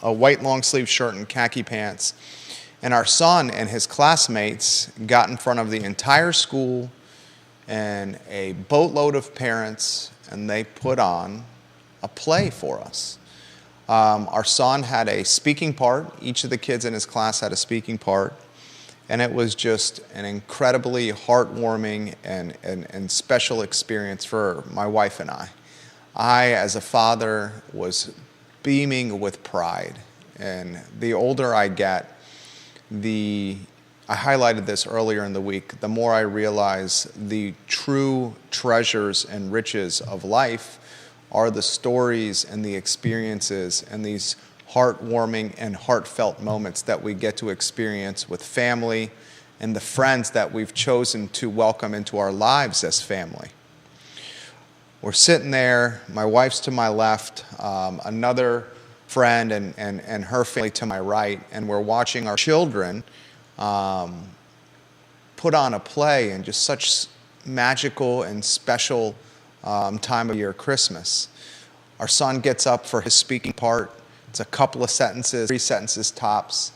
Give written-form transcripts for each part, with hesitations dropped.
a white long sleeve shirt and khaki pants. And our son and his classmates got in front of the entire school and a boatload of parents, and they put on a play for us. Our son had a speaking part. Each of the kids in his class had a speaking part. And it was just an incredibly heartwarming and special experience for my wife and I. I, as a father, was beaming with pride. And the older I get, I highlighted this earlier in the week, the more I realize the true treasures and riches of life are the stories and the experiences and these heartwarming and heartfelt moments that we get to experience with family and the friends that we've chosen to welcome into our lives as family. We're sitting there, my wife's to my left, another friend and her family to my right, and we're watching our children put on a play in just such magical and special time of year, Christmas. Our son gets up for his speaking part. It's a couple of sentences, 3 sentences tops.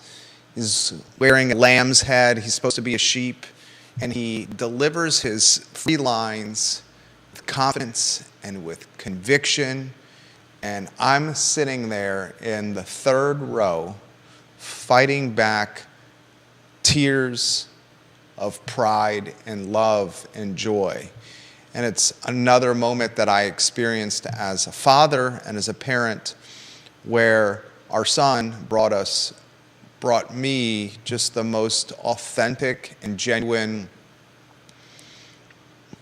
He's wearing a lamb's head. He's supposed to be a sheep. And he delivers his 3 lines with confidence and with conviction. And I'm sitting there in the 3rd row, fighting back tears of pride and love and joy. And it's another moment that I experienced as a father and as a parent, where our son brought me just the most authentic and genuine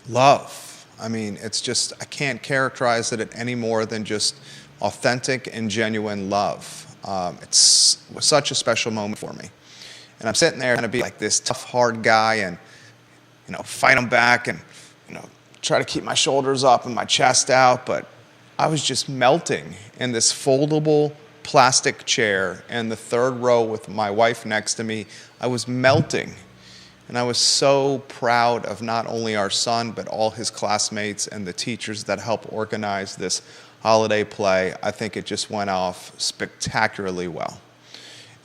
love. I mean, it's just, I can't characterize it any more than just authentic and genuine love. It was such a special moment for me. And I'm sitting there trying to be like this tough, hard guy and, fight him back and, try to keep my shoulders up and my chest out, but I was just melting in this foldable plastic chair in the 3rd row with my wife next to me. I was melting, and I was so proud of not only our son, but all his classmates and the teachers that helped organize this holiday play. I think it just went off spectacularly well.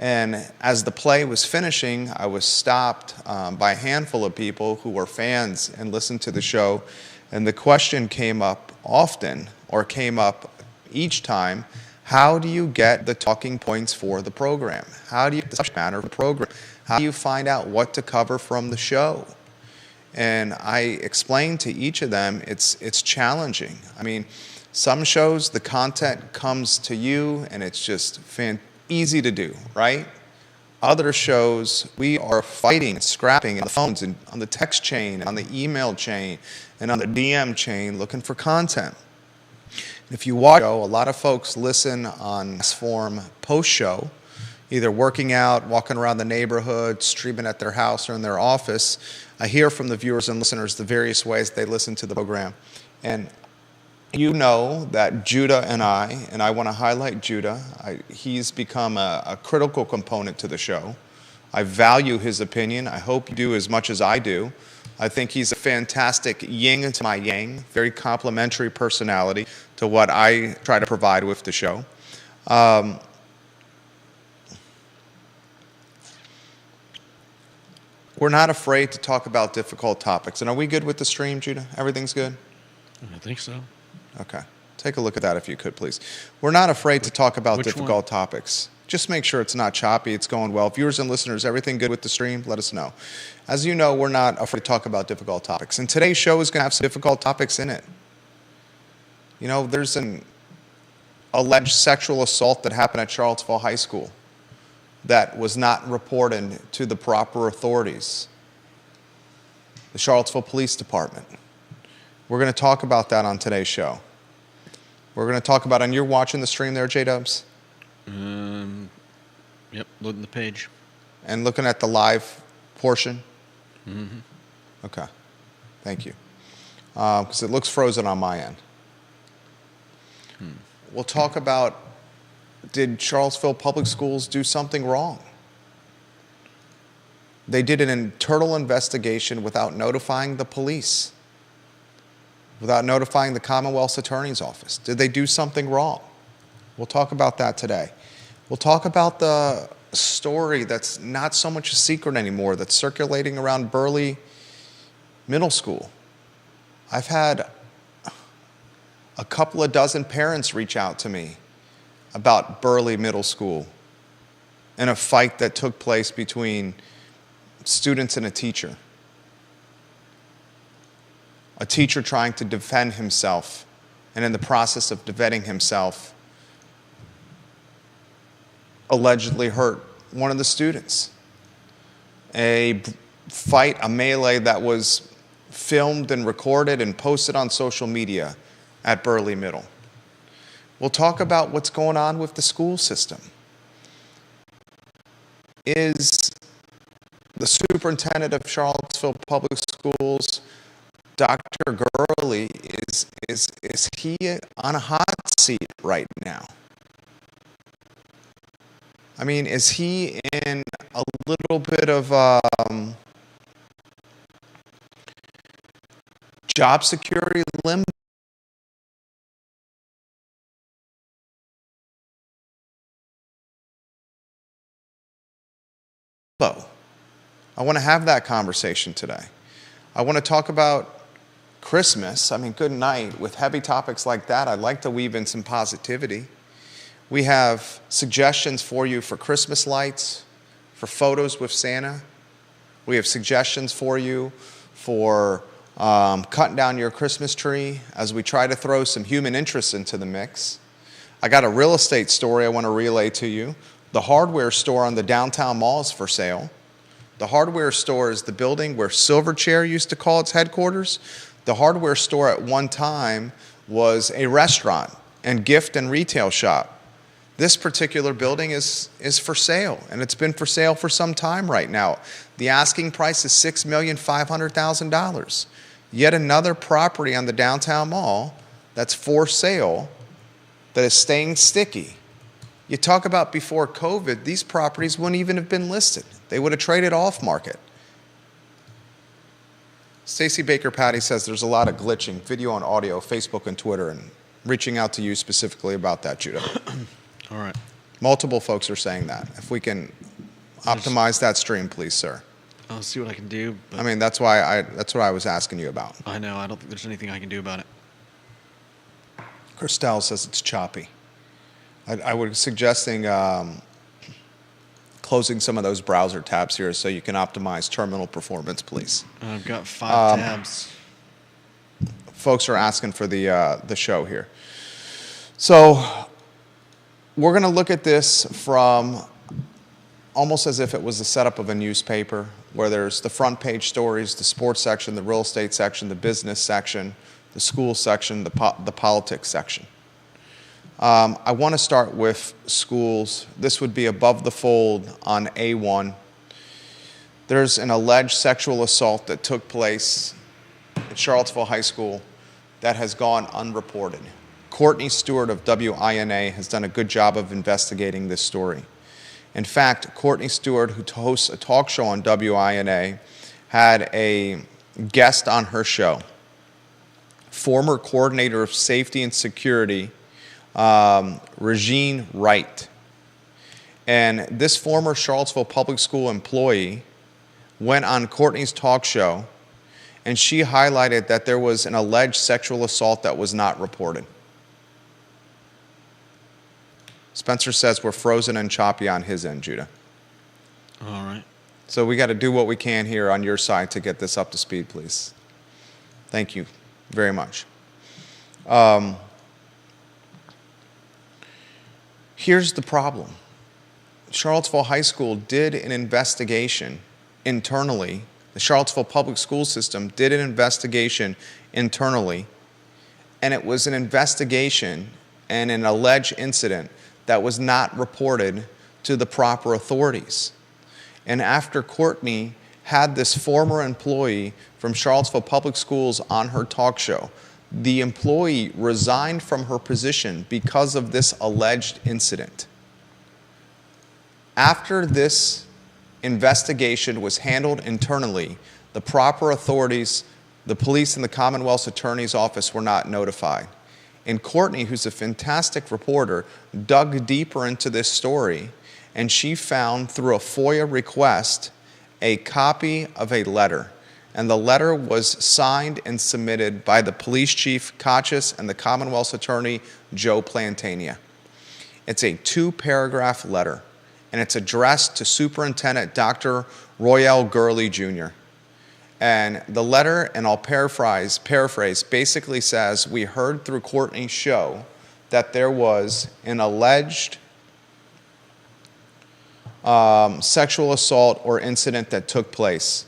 And as the play was finishing, I was stopped by a handful of people who were fans and listened to the show. And the question came up often, or came up each time, how do you get the talking points for the program? How do you get the subject matter of the program? How do you find out what to cover from the show? And I explained to each of them, it's challenging. I mean, some shows, the content comes to you and it's just easy to do, right? Other shows, we are fighting and scrapping on the phones and on the text chain, on the email chain, and on the DM chain looking for content. If you watch the show, a lot of folks listen on this form post-show, either working out, walking around the neighborhood, streaming at their house or in their office. I hear from the viewers and listeners the various ways they listen to the program. And you know that Judah and I want to highlight Judah. He's become a critical component to the show. I value his opinion. I hope you do as much as I do. I think he's a fantastic yin to my yang, very complementary personality to what I try to provide with the show. We're not afraid to talk about difficult topics. And are we good with the stream, Judah? Everything's good? I think so. Okay. Take a look at that if you could, please. We're not afraid to talk about difficult topics. Just make sure it's not choppy, it's going well. Viewers and listeners, everything good with the stream? Let us know. As you know, we're not afraid to talk about difficult topics. And today's show is going to have some difficult topics in it. There's an alleged sexual assault that happened at Charlottesville High School that was not reported to the proper authorities, the Charlottesville Police Department. We're going to talk about that on today's show. We're going to talk about, and you're watching the stream there, J-Dubs? Yep, loading the page. And looking at the live portion? Mm-hmm. Okay, thank you. Because it looks frozen on my end. We'll talk about, did Charlottesville Public Schools do something wrong? They did an internal investigation without notifying the police, without notifying the Commonwealth's Attorney's Office. Did they do something wrong? We'll talk about that today. We'll talk about the story that's not so much a secret anymore that's circulating around Burley Middle School. I've had a couple of dozen parents reach out to me about Burley Middle School and a fight that took place between students and a teacher. A teacher trying to defend himself, and in the process of defending himself, allegedly hurt one of the students. A fight, a melee that was filmed and recorded and posted on social media at Burley Middle. We'll talk about what's going on with the school system. Is the superintendent of Charlottesville Public Schools, Dr. Gurley, is he on a hot seat right now? I mean, is he in a little bit of job security limbo? I want to have that conversation today. I want to talk about Christmas. I mean, good night. With heavy topics like that, I'd like to weave in some positivity. We have suggestions for you for Christmas lights, for photos with Santa. We have suggestions for you for cutting down your Christmas tree as we try to throw some human interest into the mix. I got a real estate story I want to relay to you. The hardware store on the downtown mall is for sale. The hardware store is the building where Silverchair used to call its headquarters. The hardware store at one time was a restaurant and gift and retail shop. This particular building is for sale, and it's been for sale for some time right now. The asking price is $6,500,000. Yet another property on the downtown mall that's for sale that is staying sticky. You talk about before COVID, these properties wouldn't even have been listed. They would have traded off market. Stacey Baker Patty says there's a lot of glitching, video and audio, Facebook and Twitter, and reaching out to you specifically about that, Judah. All right. Multiple folks are saying that. If we can optimize that stream, please, sir. I'll see what I can do. But I mean, that's what I was asking you about. I know. I don't think there's anything I can do about it. Christelle says it's choppy. I was suggesting closing some of those browser tabs here so you can optimize terminal performance, please. I've got 5 tabs. Folks are asking for the show here. So we're going to look at this from almost as if it was the setup of a newspaper, where there's the front page stories, the sports section, the real estate section, the business section, the school section, the politics section. I want to start with schools. This would be above the fold on A1. There's an alleged sexual assault that took place at Charlottesville High School that has gone unreported. Courtney Stewart of WINA has done a good job of investigating this story. In fact, Courtney Stewart, who hosts a talk show on WINA, had a guest on her show, former coordinator of safety and security, Regine Wright. And this former Charlottesville Public School employee went on Courtney's talk show, and she highlighted that there was an alleged sexual assault that was not reported. Spencer says we're frozen and choppy on his end, Judah. All right. So we got to do what we can here on your side to get this up to speed, please. Thank you very much. Here's the problem. Charlottesville High School did an investigation internally. The Charlottesville Public School System did an investigation internally, and it was an investigation and an alleged incident that was not reported to the proper authorities. And after Courtney had this former employee from Charlottesville Public Schools on her talk show, the employee resigned from her position because of this alleged incident. After this investigation was handled internally, the proper authorities, the police and the Commonwealth's Attorney's Office, were not notified. And Courtney, who's a fantastic reporter, dug deeper into this story, and she found through a FOIA request a copy of a letter. And the letter was signed and submitted by the police chief, Kachis, and the Commonwealth's attorney, Joe Plantania. It's a 2-paragraph letter, and it's addressed to Superintendent Dr. Royale Gurley Jr. And the letter, and I'll paraphrase, basically says, we heard through Courtney's show that there was an alleged sexual assault or incident that took place.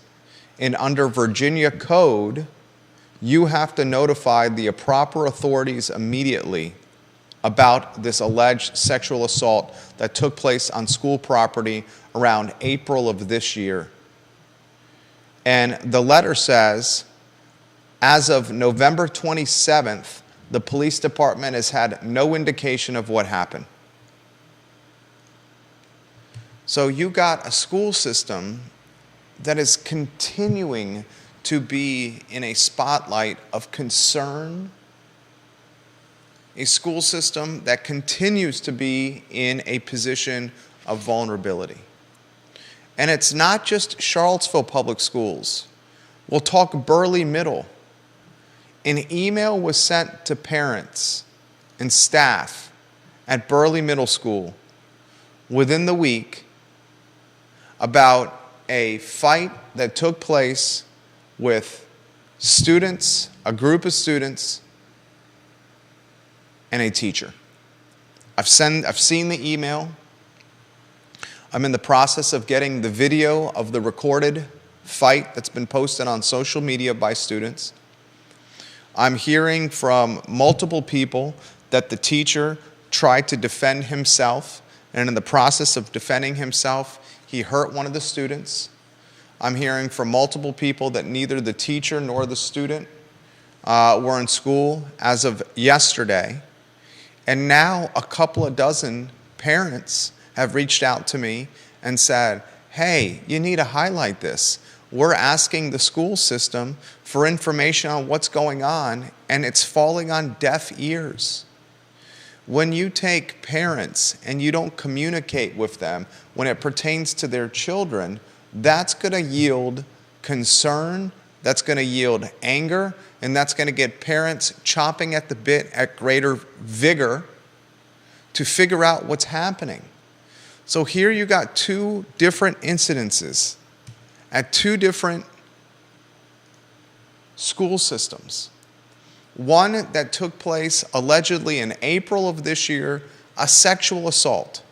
And under Virginia code, you have to notify the proper authorities immediately about this alleged sexual assault that took place on school property around April of this year. And the letter says, as of November 27th, the police department has had no indication of what happened. So you got a school system that is continuing to be in a spotlight of concern, a school system that continues to be in a position of vulnerability. And it's not just Charlottesville Public Schools. We'll talk Burley Middle. An email was sent to parents and staff at Burley Middle School within the week about a fight that took place with students, a group of students, and a teacher. I've seen the email. I'm in the process of getting the video of the recorded fight that's been posted on social media by students. I'm hearing from multiple people that the teacher tried to defend himself, and in the process of defending himself, he hurt one of the students. I'm hearing from multiple people that neither the teacher nor the student were in school as of yesterday. And now a couple of dozen parents have reached out to me and said, hey, you need to highlight this. We're asking the school system for information on what's going on, and it's falling on deaf ears. When you take parents and you don't communicate with them when it pertains to their children, that's going to yield concern, that's going to yield anger, and that's going to get parents chomping at the bit at greater vigor to figure out what's happening. So here you got 2 different incidences at 2 different school systems. One that took place allegedly in April of this year, a sexual assault.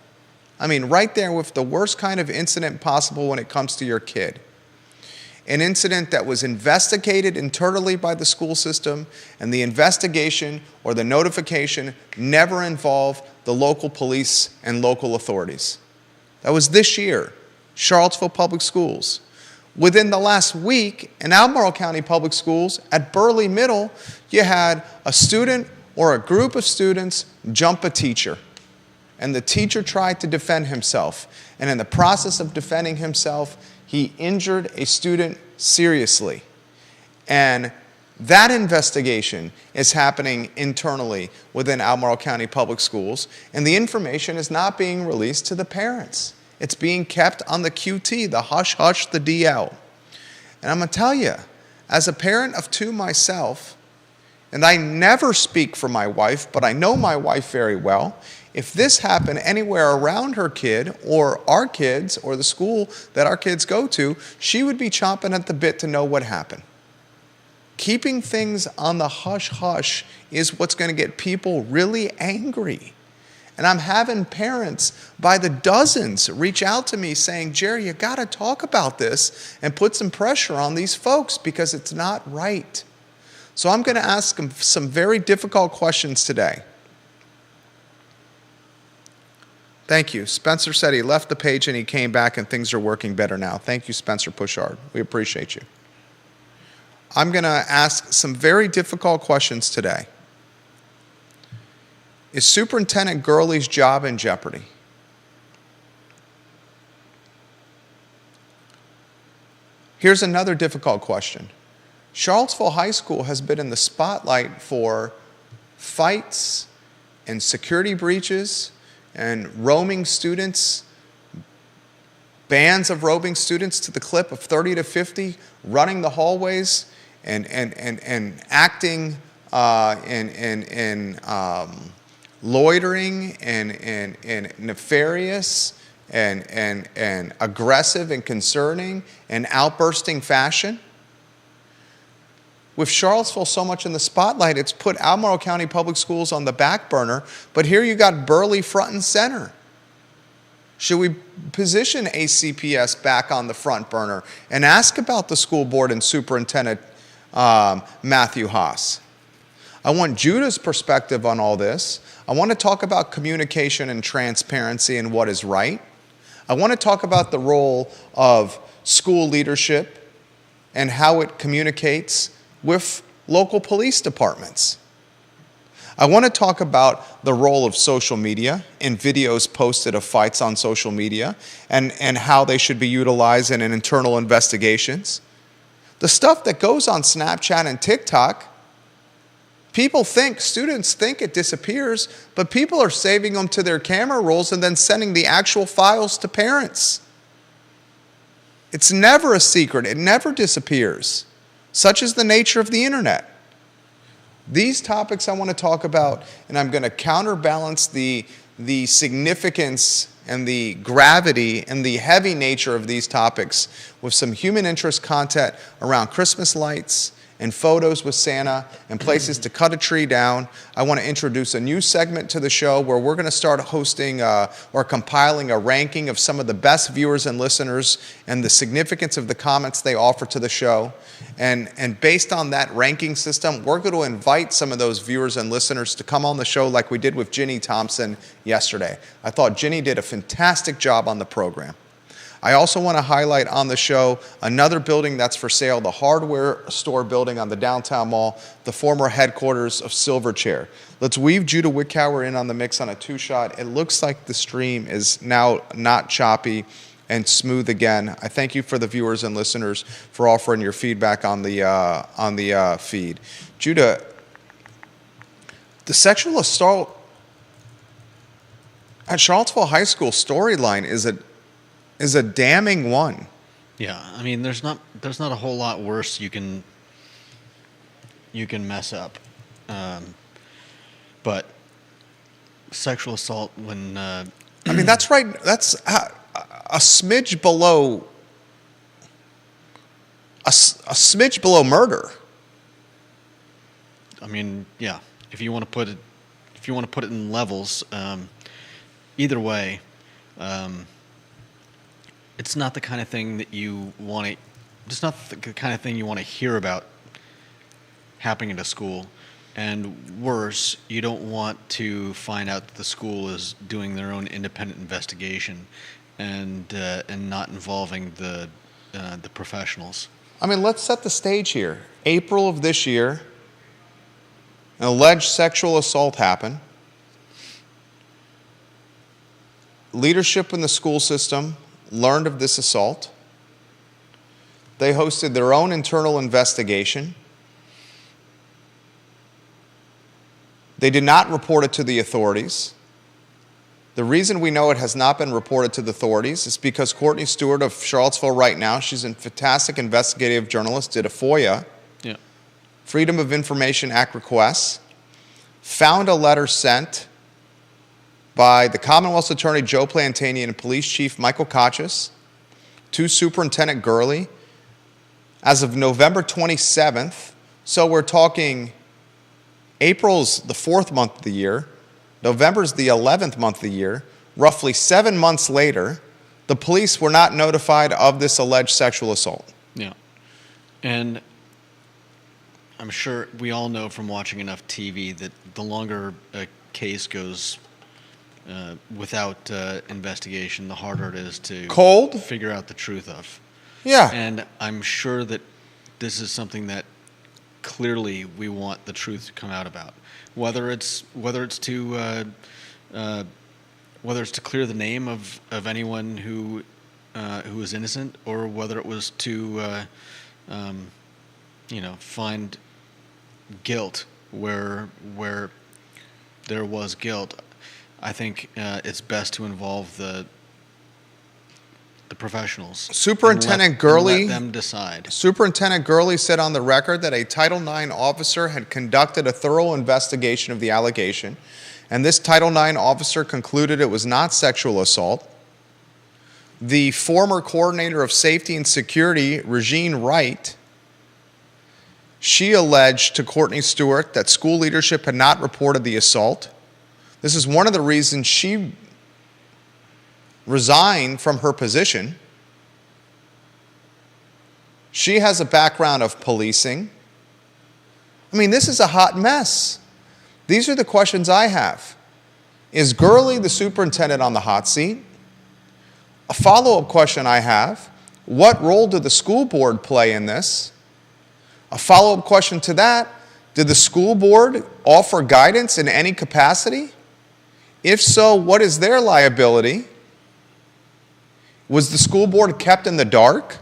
I mean, right there with the worst kind of incident possible when it comes to your kid. An incident that was investigated internally by the school system, and the investigation or the notification never involved the local police and local authorities. That was this year, Charlottesville Public Schools. Within the last week, in Albemarle County Public Schools, at Burley Middle, you had a student or a group of students jump a teacher. And the teacher tried to defend himself. And in the process of defending himself, he injured a student seriously. And that investigation is happening internally within Albemarle County Public Schools. And the information is not being released to the parents. It's being kept on the QT, the hush-hush, the DL. And I'm going to tell you, as a parent of 2 myself, and I never speak for my wife, but I know my wife very well, if this happened anywhere around her kid or our kids or the school that our kids go to, she would be chomping at the bit to know what happened. Keeping things on the hush-hush is what's going to get people really angry. And I'm having parents by the dozens reach out to me saying, Jerry, you got to talk about this and put some pressure on these folks because it's not right. So I'm going to ask them some very difficult questions today. Thank you. Spencer said he left the page and he came back and things are working better now. Thank you, Spencer Pushard. We appreciate you. I'm going to ask some very difficult questions today. Is Superintendent Gurley's job in jeopardy? Here's another difficult question. Charlottesville High School has been in the spotlight for fights and security breaches and roaming students, bands of roaming students to the clip of 30 to 50, running the hallways and acting in loitering and nefarious and aggressive and concerning and outbursting fashion. With Charlottesville so much in the spotlight, it's put Albemarle County Public Schools on the back burner, but here you got Burley front and center. Should we position ACPS back on the front burner and ask about the school board and superintendent Matthew Haas? I want Judah's perspective on all this. I want to talk about communication and transparency and what is right. I want to talk about the role of school leadership and how it communicates with local police departments. I want to talk about the role of social media and videos posted of fights on social media and how they should be utilized in internal investigations. The stuff that goes on Snapchat and TikTok, students think it disappears, but people are saving them to their camera rolls and then sending the actual files to parents. It's never a secret. It never disappears. Such is the nature of the internet. These topics I want to talk about, and I'm going to counterbalance the significance and the gravity and the heavy nature of these topics with some human interest content around Christmas lights and photos with Santa and places to cut a tree down. I want to introduce a new segment to the show where we're going to start hosting or compiling a ranking of some of the best viewers and listeners and the significance of the comments they offer to the show. And based on that ranking system, we're going to invite some of those viewers and listeners to come on the show like we did with Ginny Thompson yesterday. I thought Ginny did a fantastic job on the program. I also want to highlight on the show another building that's for sale, the hardware store building on the downtown mall, the former headquarters of Silverchair. Let's weave Judah Wickower in on the mix on a two-shot. It looks like the stream is now not choppy and smooth again. I thank you for the viewers and listeners for offering your feedback on the feed. Judah, the sexual assault at Charlottesville High School storyline is a damning one. Yeah, I mean, there's not a whole lot worse you can mess up, but sexual assault when I mean, that's right. That's a smidge below a smidge below murder. I mean, yeah. If you want to put it in levels, either way. It's not the kind of thing that you want to. It's not the kind of thing you want to hear about happening at a school, and worse, you don't want to find out that the school is doing their own independent investigation, and not involving the professionals. I mean, let's set the stage here. April of this year, an alleged sexual assault happened. Leadership in the school system learned of this assault. They hosted their own internal investigation. They did not report it to the authorities. The reason we know it has not been reported to the authorities is because Courtney Stewart of Charlottesville Right Now, she's a fantastic investigative journalist, did a FOIA, Freedom of Information Act request, found a letter sent by the Commonwealth's Attorney Joe Plantanian and Police Chief Michael Kachis to Superintendent Gurley as of November 27th. So we're talking April's the 4th month of the year, November's the 11th month of the year. Roughly 7 months later, the police were not notified of this alleged sexual assault. Yeah. And I'm sure we all know from watching enough TV that the longer a case goes without investigation, the harder it is to figure out the truth of. Yeah. And I'm sure that this is something that clearly we want the truth to come out about, whether it's to clear the name of anyone who is innocent, or whether it was to find guilt where there was guilt, I think it's best to involve the professionals. Superintendent and let Gurley them decide. Superintendent Gurley said on the record that a Title IX officer had conducted a thorough investigation of the allegation, and this Title IX officer concluded it was not sexual assault. The former coordinator of safety and security, Regine Wright, she alleged to Courtney Stewart that school leadership had not reported the assault. This is one of the reasons she resigned from her position. She has a background of policing. I mean, this is a hot mess. These are the questions I have. Is Gurley the superintendent on the hot seat? A follow-up question I have, what role did the school board play in this? A follow-up question to that, did the school board offer guidance in any capacity? If so, what is their liability? Was the school board kept in the dark?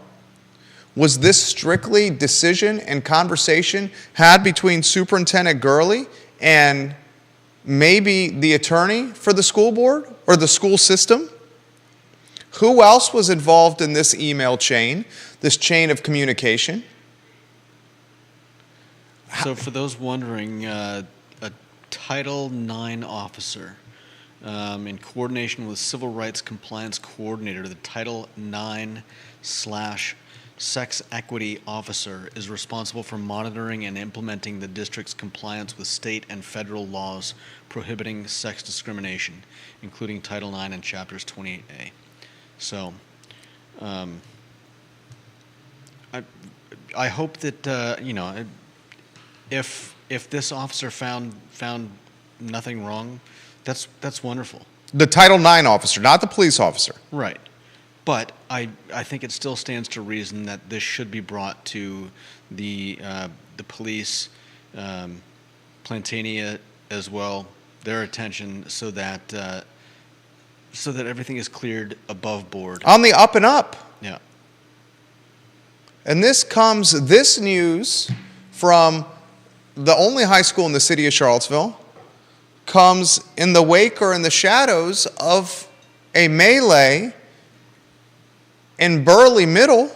Was this strictly decision and conversation had between Superintendent Gurley and maybe the attorney for the school board or the school system? Who else was involved in this email chain, this chain of communication? So for those wondering, a Title IX officer in coordination with Civil Rights Compliance Coordinator, the Title IX/Sex Equity Officer is responsible for monitoring and implementing the district's compliance with state and federal laws prohibiting sex discrimination, including Title IX and Chapters 28A. So, I hope that if this officer found nothing wrong, that's wonderful. The Title IX officer, not the police officer. Right. But I think it still stands to reason that this should be brought to the police, Plantania as well, their attention, so that everything is cleared above board. On the up and up. Yeah. And this news from the only high school in the city of Charlottesville comes in the wake or in the shadows of a melee in Burley Middle,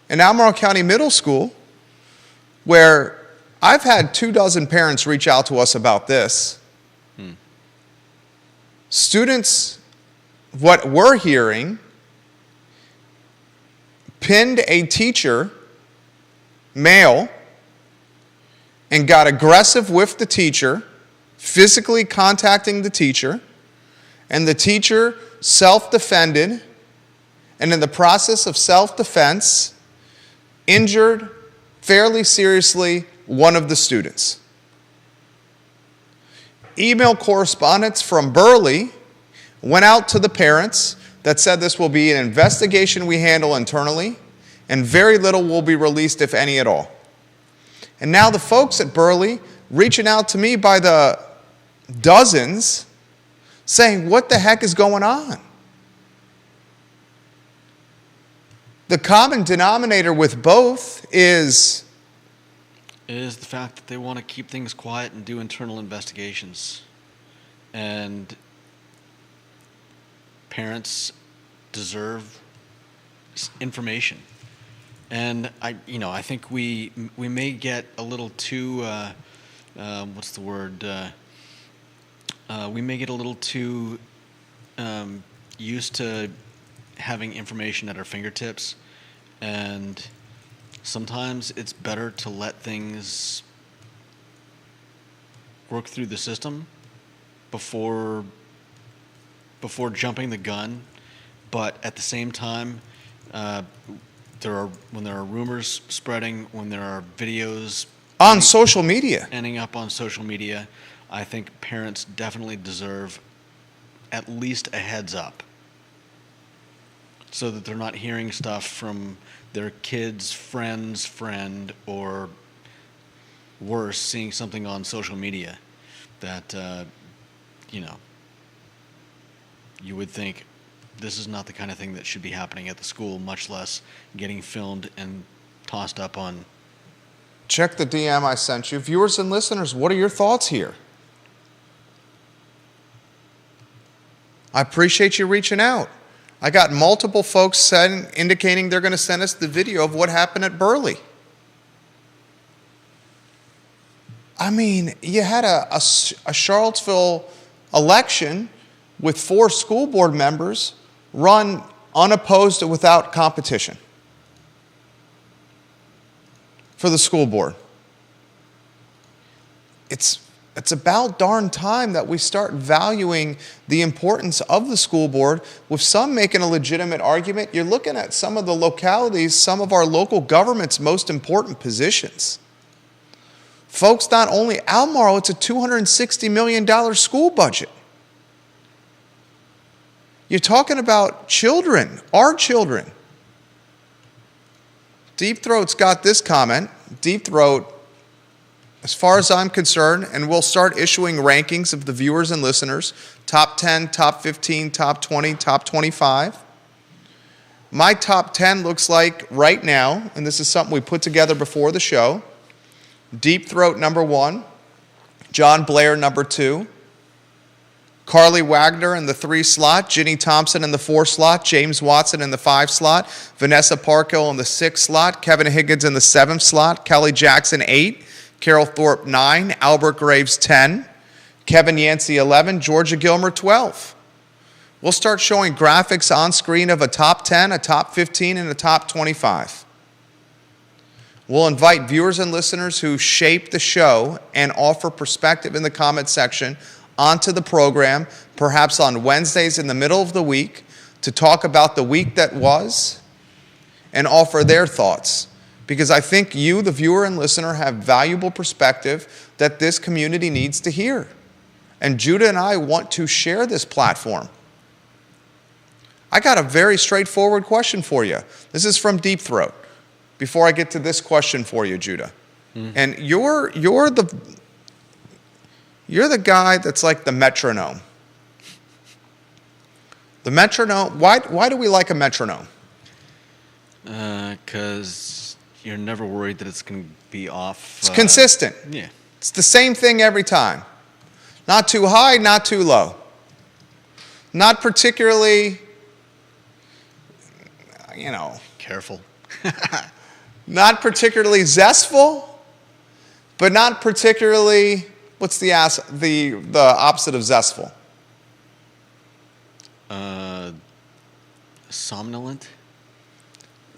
in Albemarle County Middle School, where I've had 24 parents reach out to us about this. Students, what we're hearing, pinned a teacher, male, and got aggressive with the teacher, physically contacting the teacher, and the teacher self-defended, and in the process of self-defense, injured fairly seriously one of the students. Email correspondence from Burley went out to the parents that said this will be an investigation we handle internally, and very little will be released, if any at all. And now the folks at Burley reaching out to me by the dozens saying, what the heck is going on? The common denominator with both is the fact that they want to keep things quiet and do internal investigations. And parents deserve information. And I think we may get a little too we may get a little too used to having information at our fingertips, and sometimes it's better to let things work through the system before jumping the gun. But at the same time, when there are rumors spreading, when there are videos on social media ending up on social media, I think parents definitely deserve at least a heads up, so that they're not hearing stuff from their kid's friend's friend, or worse, seeing something on social media that you would think this is not the kind of thing that should be happening at the school, much less getting filmed and tossed up on. Check the DM I sent you. Viewers and listeners, what are your thoughts here? I appreciate you reaching out. I got multiple folks indicating they're going to send us the video of what happened at Burley. I mean, you had a Charlottesville election with 4 school board members run unopposed and without competition for the school board. It's about darn time that we start valuing the importance of the school board, with some making a legitimate argument. You're looking at some of the localities, some of our local government's most important positions. Folks, not only Albemarle, it's a $260 million school budget. You're talking about children, our children. Deep Throat's got this comment. Deep Throat, as far as I'm concerned, and we'll start issuing rankings of the viewers and listeners, top 10, top 15, top 20, top 25. My top 10 looks like right now, and this is something we put together before the show, Deep Throat number 1, John Blair number 2, Carly Wagner in the 3 slot, Ginny Thompson in the 4 slot, James Watson in the 5 slot, Vanessa Parkhill in the 6 slot, Kevin Higgins in the 7 slot, Kelly Jackson 8, Carol Thorpe 9, Albert Graves 10, Kevin Yancey 11, Georgia Gilmer 12. We'll start showing graphics on screen of a top 10, a top 15, and a top 25. We'll invite viewers and listeners who shape the show and offer perspective in the comment section onto the program, perhaps on Wednesdays in the middle of the week, to talk about the week that was and offer their thoughts. Because I think you, the viewer and listener, have valuable perspective that this community needs to hear. And Judah and I want to share this platform. I got a very straightforward question for you. This is from Deep Throat. Before I get to this question for you, Judah. And you're the guy that's like the metronome. The metronome, why do we like a metronome? Because you're never worried that it's going to be off. It's consistent. Yeah. It's the same thing every time. Not too high, not too low. Not particularly, Careful. not particularly zestful, but not particularly, what's the opposite of zestful? Somnolent?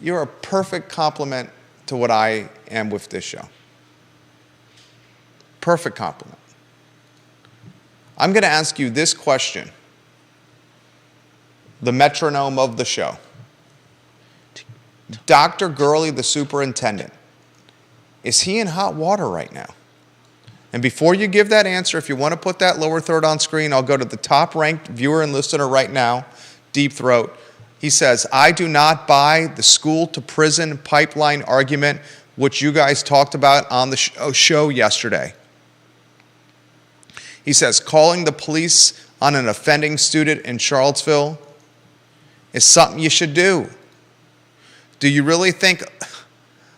You're a perfect compliment to what I am with this show. Perfect compliment. I'm going to ask you this question, the metronome of the show. Dr. Gurley, the superintendent, is he in hot water right now? And before you give that answer, if you want to put that lower third on screen, I'll go to the top-ranked viewer and listener right now, Deep Throat. He says, I do not buy the school-to-prison pipeline argument, which you guys talked about on the show yesterday. He says, calling the police on an offending student in Charlottesville is something you should do. Do you really think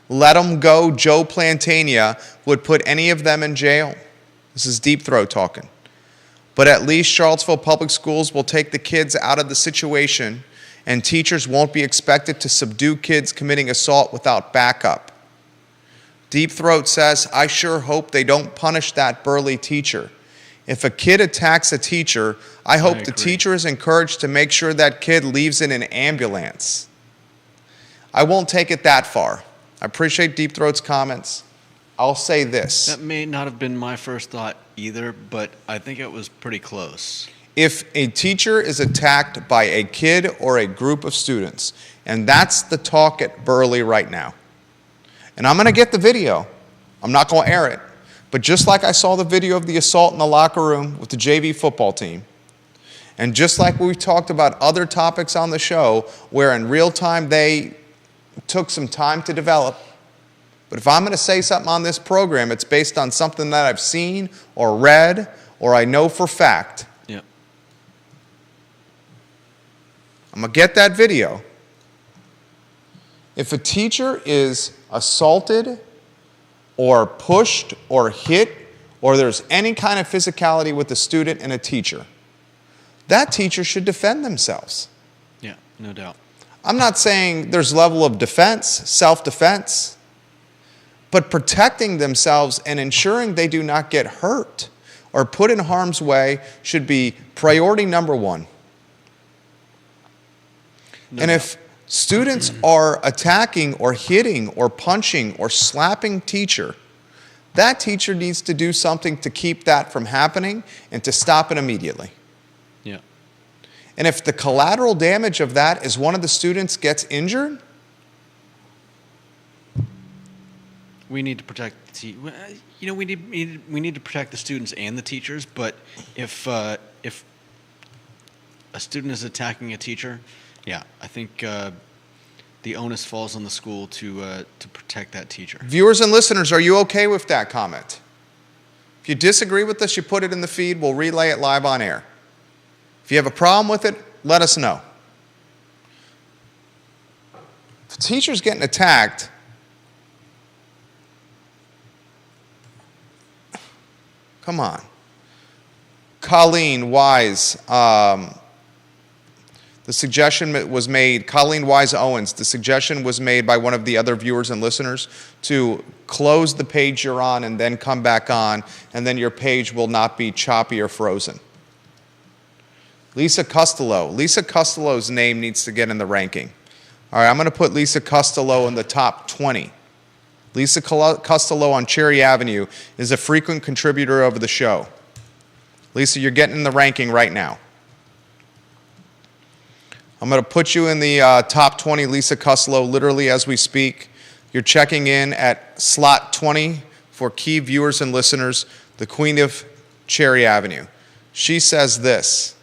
let them go Joe Plantania would put any of them in jail? This is Deep Throat talking. But at least Charlottesville Public Schools will take the kids out of the situation, and teachers won't be expected to subdue kids committing assault without backup. Deep Throat says, I sure hope they don't punish that Burley teacher. If a kid attacks a teacher, I hope the teacher is encouraged to make sure that kid leaves in an ambulance. I won't take it that far. I appreciate Deep Throat's comments. I'll say this. That may not have been my first thought either, but I think it was pretty close. If a teacher is attacked by a kid or a group of students, and that's the talk at Burley right now, and I'm going to get the video. I'm not going to air it. But just like I saw the video of the assault in the locker room with the JV football team, and just like we've talked about other topics on the show where in real time they took some time to develop, but if I'm going to say something on this program, it's based on something that I've seen or read or I know for fact. Yeah. I'm going to get that video. If a teacher is assaulted or pushed or hit or there's any kind of physicality with a student and a teacher, that teacher should defend themselves. Yeah, no doubt. I'm not saying there's level of defense, self-defense, but protecting themselves and ensuring they do not get hurt or put in harm's way should be priority number one. No And doubt. if students are attacking or hitting or punching or slapping teacher, that teacher needs to do something to keep that from happening and to stop it immediately. Yeah. And if the collateral damage of that is one of the students gets injured, We need to protect we need to protect the students and the teachers. But if a student is attacking a teacher, yeah, I think the onus falls on the school to protect that teacher. viewers and listeners, are you okay with that comment? If you disagree with us, you put it in the feed. We'll relay it live on air. If you have a problem with it, let us know. If a teacher's getting attacked, come on. Colleen Wise, the suggestion was made, Colleen Wise Owens, the suggestion was made by one of the other viewers and listeners to close the page you're on and then come back on, and then your page will not be choppy or frozen. Lisa Costello. Lisa Costello's name needs to get in the ranking. All right, I'm going to put Lisa Costello in the top 20. Lisa Costello on Cherry Avenue is a frequent contributor of the show. Lisa, you're getting in the ranking right now. I'm going to put you in the top 20, Lisa Costello, literally as we speak. You're checking in at slot 20 for key viewers and listeners, the Queen of Cherry Avenue. She says this: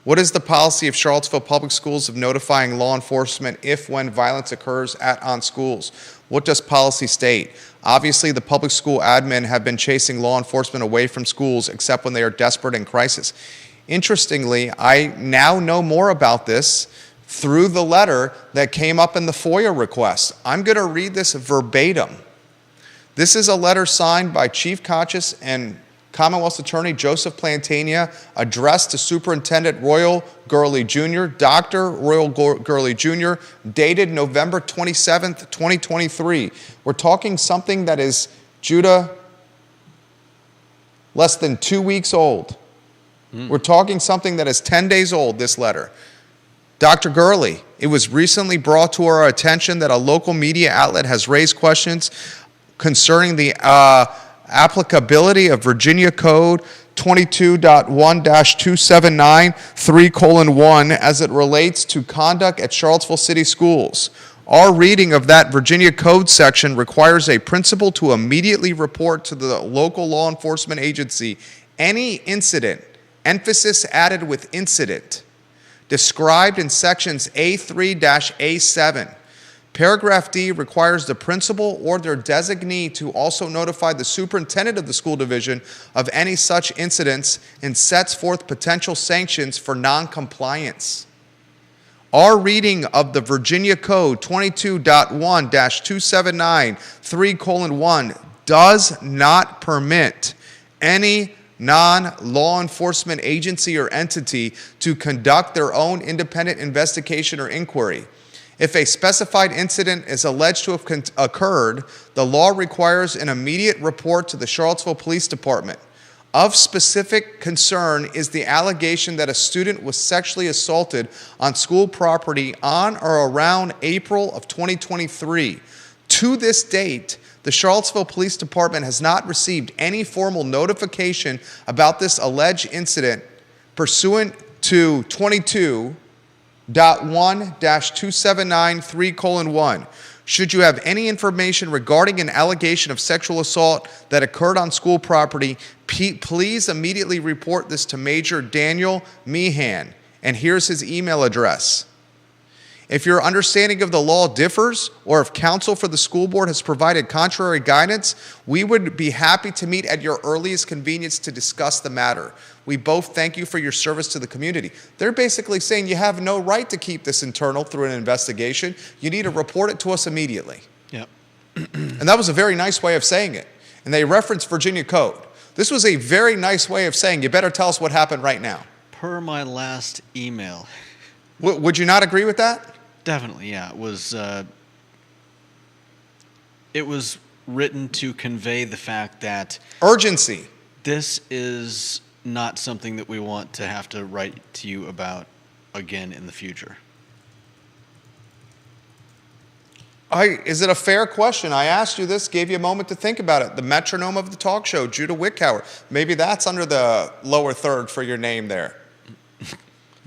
what is the policy of Charlottesville Public Schools of notifying law enforcement if when violence occurs on schools? What does policy state? Obviously, the public school admin have been chasing law enforcement away from schools except when they are desperate in crisis. Interestingly, I now know more about this through the letter that came up in the FOIA request. I'm going to read this verbatim. This is a letter signed by Chief Conscious and Commonwealth's Attorney Joseph Plantania, addressed to Superintendent Royal Gurley Jr., Dr. Royal Gurley Jr., dated November 27th, 2023. We're talking something that is, Judah, less than 2 weeks old. We're talking something that is 10 days old, this letter. Dr. Gurley, it was recently brought to our attention that a local media outlet has raised questions concerning the applicability of Virginia Code 22.1-279 3:1 as it relates to conduct at Charlottesville City Schools. Our reading of that Virginia Code section requires a principal to immediately report to the local law enforcement agency any incident, emphasis added with incident, described in sections A3-A7. Paragraph D requires the principal or their designee to also notify the superintendent of the school division of any such incidents and sets forth potential sanctions for noncompliance. Our reading of the Virginia Code 22.1-279 3:1 does not permit any non-law enforcement agency or entity to conduct their own independent investigation or inquiry. If a specified incident is alleged to have occurred, the law requires an immediate report to the Charlottesville Police Department. Of specific concern is the allegation that a student was sexually assaulted on school property on or around April of 2023. To this date, the Charlottesville Police Department has not received any formal notification about this alleged incident pursuant to 22.1-279 3:1. Should you have any information regarding an allegation of sexual assault that occurred on school property, please immediately report this to Major Daniel Meehan. And here's his email address. If your understanding of the law differs, or if counsel for the school board has provided contrary guidance, we would be happy to meet at your earliest convenience to discuss the matter. We both thank you for your service to the community. They're basically saying you have no right to keep this internal through an investigation. You need to report it to us immediately. Yep. And that was a very nice way of saying it. And they referenced Virginia Code. This was a very nice way of saying, you better tell us what happened right now. Per my last email. Would you not agree with that? Definitely, yeah. It was written to convey the fact that Urgency. this is not something that we want to have to write to you about again in the future. Is it a fair question? I asked you this, gave you a moment to think about it. The metronome of the talk show, Judah Wickhauer. Maybe that's under the lower third for your name there.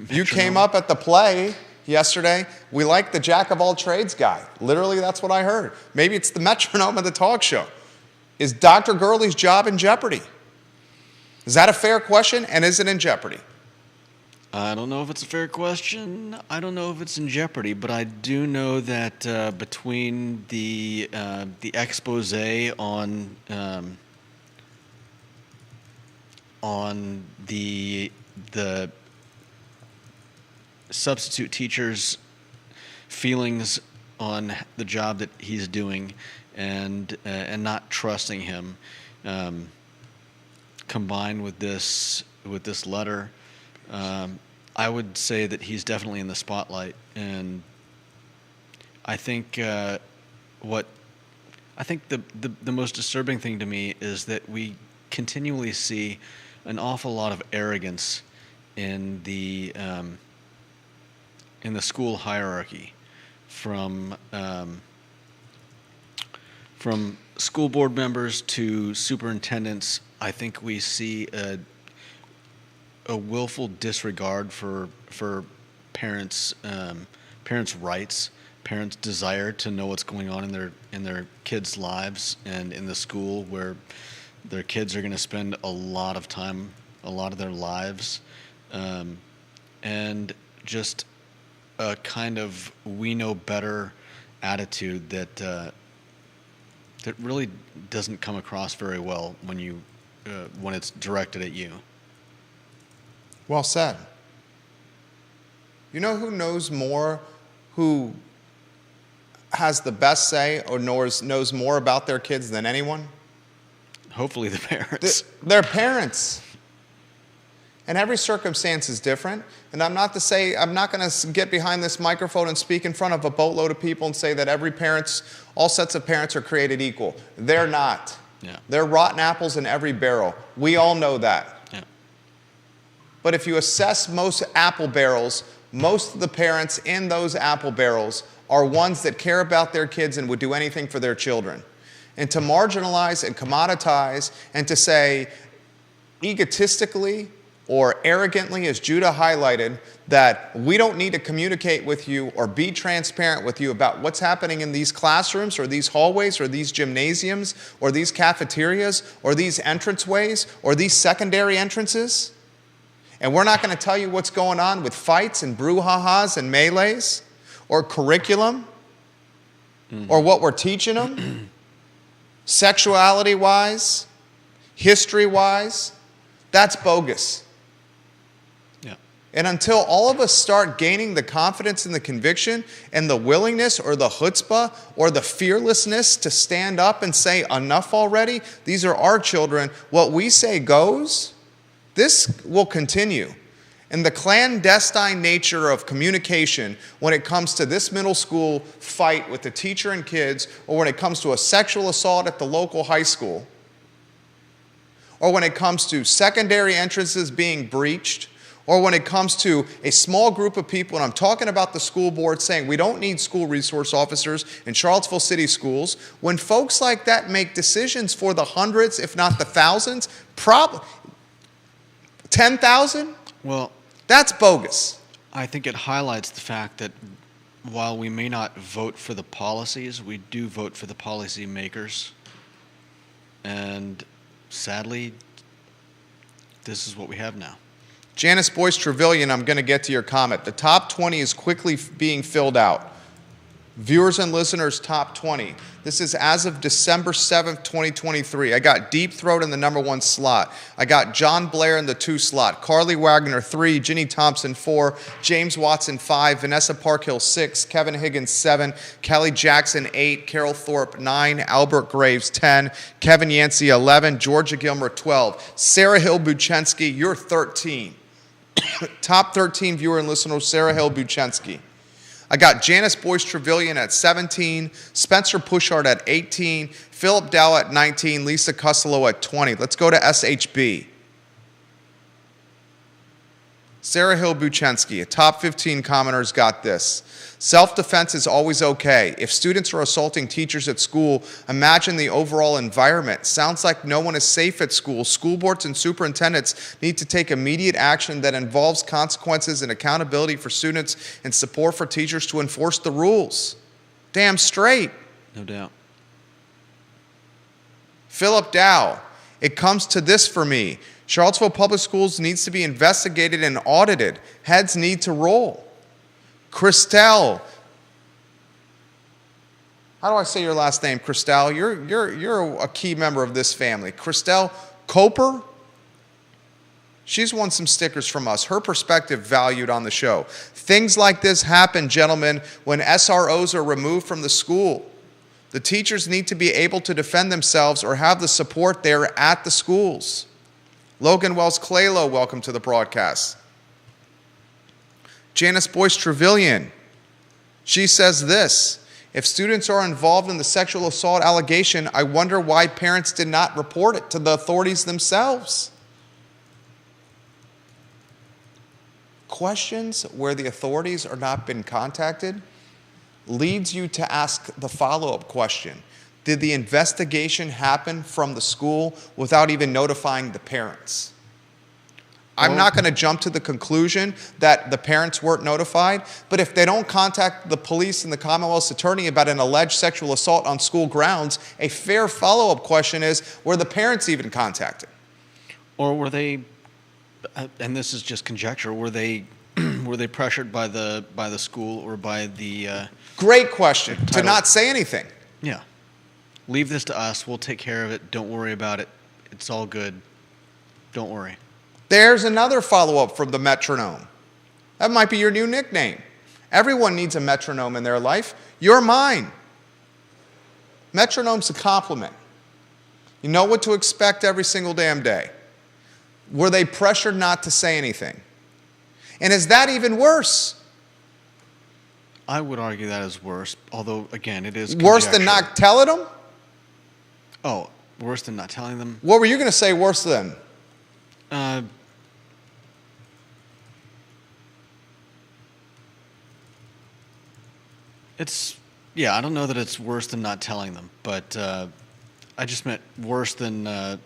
You came up at the play yesterday. We like the jack of all trades guy. Literally, that's what I heard. Maybe it's the metronome of the talk show. Is Dr. Gurley's job in jeopardy? Is that a fair question, and is it in jeopardy? I don't know if it's a fair question. I don't know if it's in jeopardy, but I do know that between the expose on the substitute teacher's feelings on the job that he's doing and not trusting him, combined with this letter, I would say that he's definitely in the spotlight. And I think the most disturbing thing to me is that we continually see an awful lot of arrogance in the school hierarchy, from school board members to superintendents. I think we see a willful disregard for parents' rights, parents' desire to know what's going on in their kids' lives and in the school where their kids are going to spend a lot of time, a lot of their lives, and just a kind of we know better attitude that really doesn't come across very well when it's directed at you. Well said. You know who knows more, who has the best say or knows more about their kids than anyone? Hopefully the parents. Their parents. And every circumstance is different. And I'm not going to get behind this microphone and speak in front of a boatload of people and say that all sets of parents are created equal. They're not. Yeah. There are rotten apples in every barrel. We all know that. Yeah. But if you assess most apple barrels, most of the parents in those apple barrels are ones that care about their kids and would do anything for their children. And to marginalize and commoditize and to say egotistically or arrogantly, as Judah highlighted, that we don't need to communicate with you or be transparent with you about what's happening in these classrooms or these hallways or these gymnasiums or these cafeterias or these entranceways or these secondary entrances. And we're not going to tell you what's going on with fights and brouhahas and melees or curriculum or what we're teaching them, sexuality-wise, history-wise. That's bogus. Yeah. And until all of us start gaining the confidence and the conviction and the willingness or the chutzpah or the fearlessness to stand up and say, enough already, these are our children, what we say goes, this will continue. And the clandestine nature of communication when it comes to this middle school fight with the teacher and kids, or when it comes to a sexual assault at the local high school, or when it comes to secondary entrances being breached, or when it comes to a small group of people, and I'm talking about the school board saying we don't need school resource officers in Charlottesville City Schools, when folks like that make decisions for the hundreds, if not the thousands, 10,000? Well, that's bogus. I think it highlights the fact that while we may not vote for the policies, we do vote for the policy makers. And sadly, this is what we have now. Janice Boyce Trevelyan, I'm going to get to your comment. The top 20 is quickly being filled out. Viewers and listeners top 20. This is as of December 7th, 2023. I got Deep Throat in the number 1 slot. I got John Blair in the 2 slot. Carly Wagner 3, Ginny Thompson 4, James Watson 5, Vanessa Parkhill 6, Kevin Higgins 7, Kelly Jackson 8, Carol Thorpe 9, Albert Graves 10, Kevin Yancey 11, Georgia Gilmer 12, Sarah Hill Buchensky, you're 13. Top 13 viewer and listener, Sarah Hill Buchensky. I got Janice Boyce Trevelyan at 17, Spencer Pushart at 18, Philip Dow at 19, Lisa Costello at 20. Let's go to SHB. Sarah Hill Buchensky, a top 15 commenters, got this. Self-defense is always okay. If students are assaulting teachers at school, imagine the overall environment. Sounds like no one is safe at school. School boards and superintendents need to take immediate action that involves consequences and accountability for students and support for teachers to enforce the rules. Damn straight. No doubt. Philip Dow, it comes to this for me. Charlottesville Public Schools needs to be investigated and audited. Heads need to roll. Christelle. How do I say your last name, Christelle? You're a key member of this family. Christelle Coper. She's won some stickers from us. Her perspective valued on the show. Things like this happen, gentlemen, when SROs are removed from the school. The teachers need to be able to defend themselves or have the support there at the schools. Logan Wells Claylow, welcome to the broadcast. Janice Boyce Trevelyan, she says this: if students are involved in the sexual assault allegation, I wonder why parents did not report it to the authorities themselves. Questions where the authorities are not been contacted leads you to ask the follow-up question. Did the investigation happen from the school without even notifying the parents? I'm not going to jump to the conclusion that the parents weren't notified, but if they don't contact the police and the Commonwealth's attorney about an alleged sexual assault on school grounds, a fair follow-up question is, were the parents even contacted? Or were they, and this is just conjecture, were they pressured by the school or by the Great question. To not say anything. Yeah. Leave this to us. We'll take care of it. Don't worry about it. It's all good. Don't worry. There's another follow-up from the metronome. That might be your new nickname. Everyone needs a metronome in their life. You're mine. Metronome's a compliment. You know what to expect every single damn day. Were they pressured not to say anything? And is that even worse? I would argue that is worse, although, again, it is worse than not telling them? Oh, worse than not telling them? What were you going to say worse than? I don't know that it's worse than not telling them, but I just meant worse than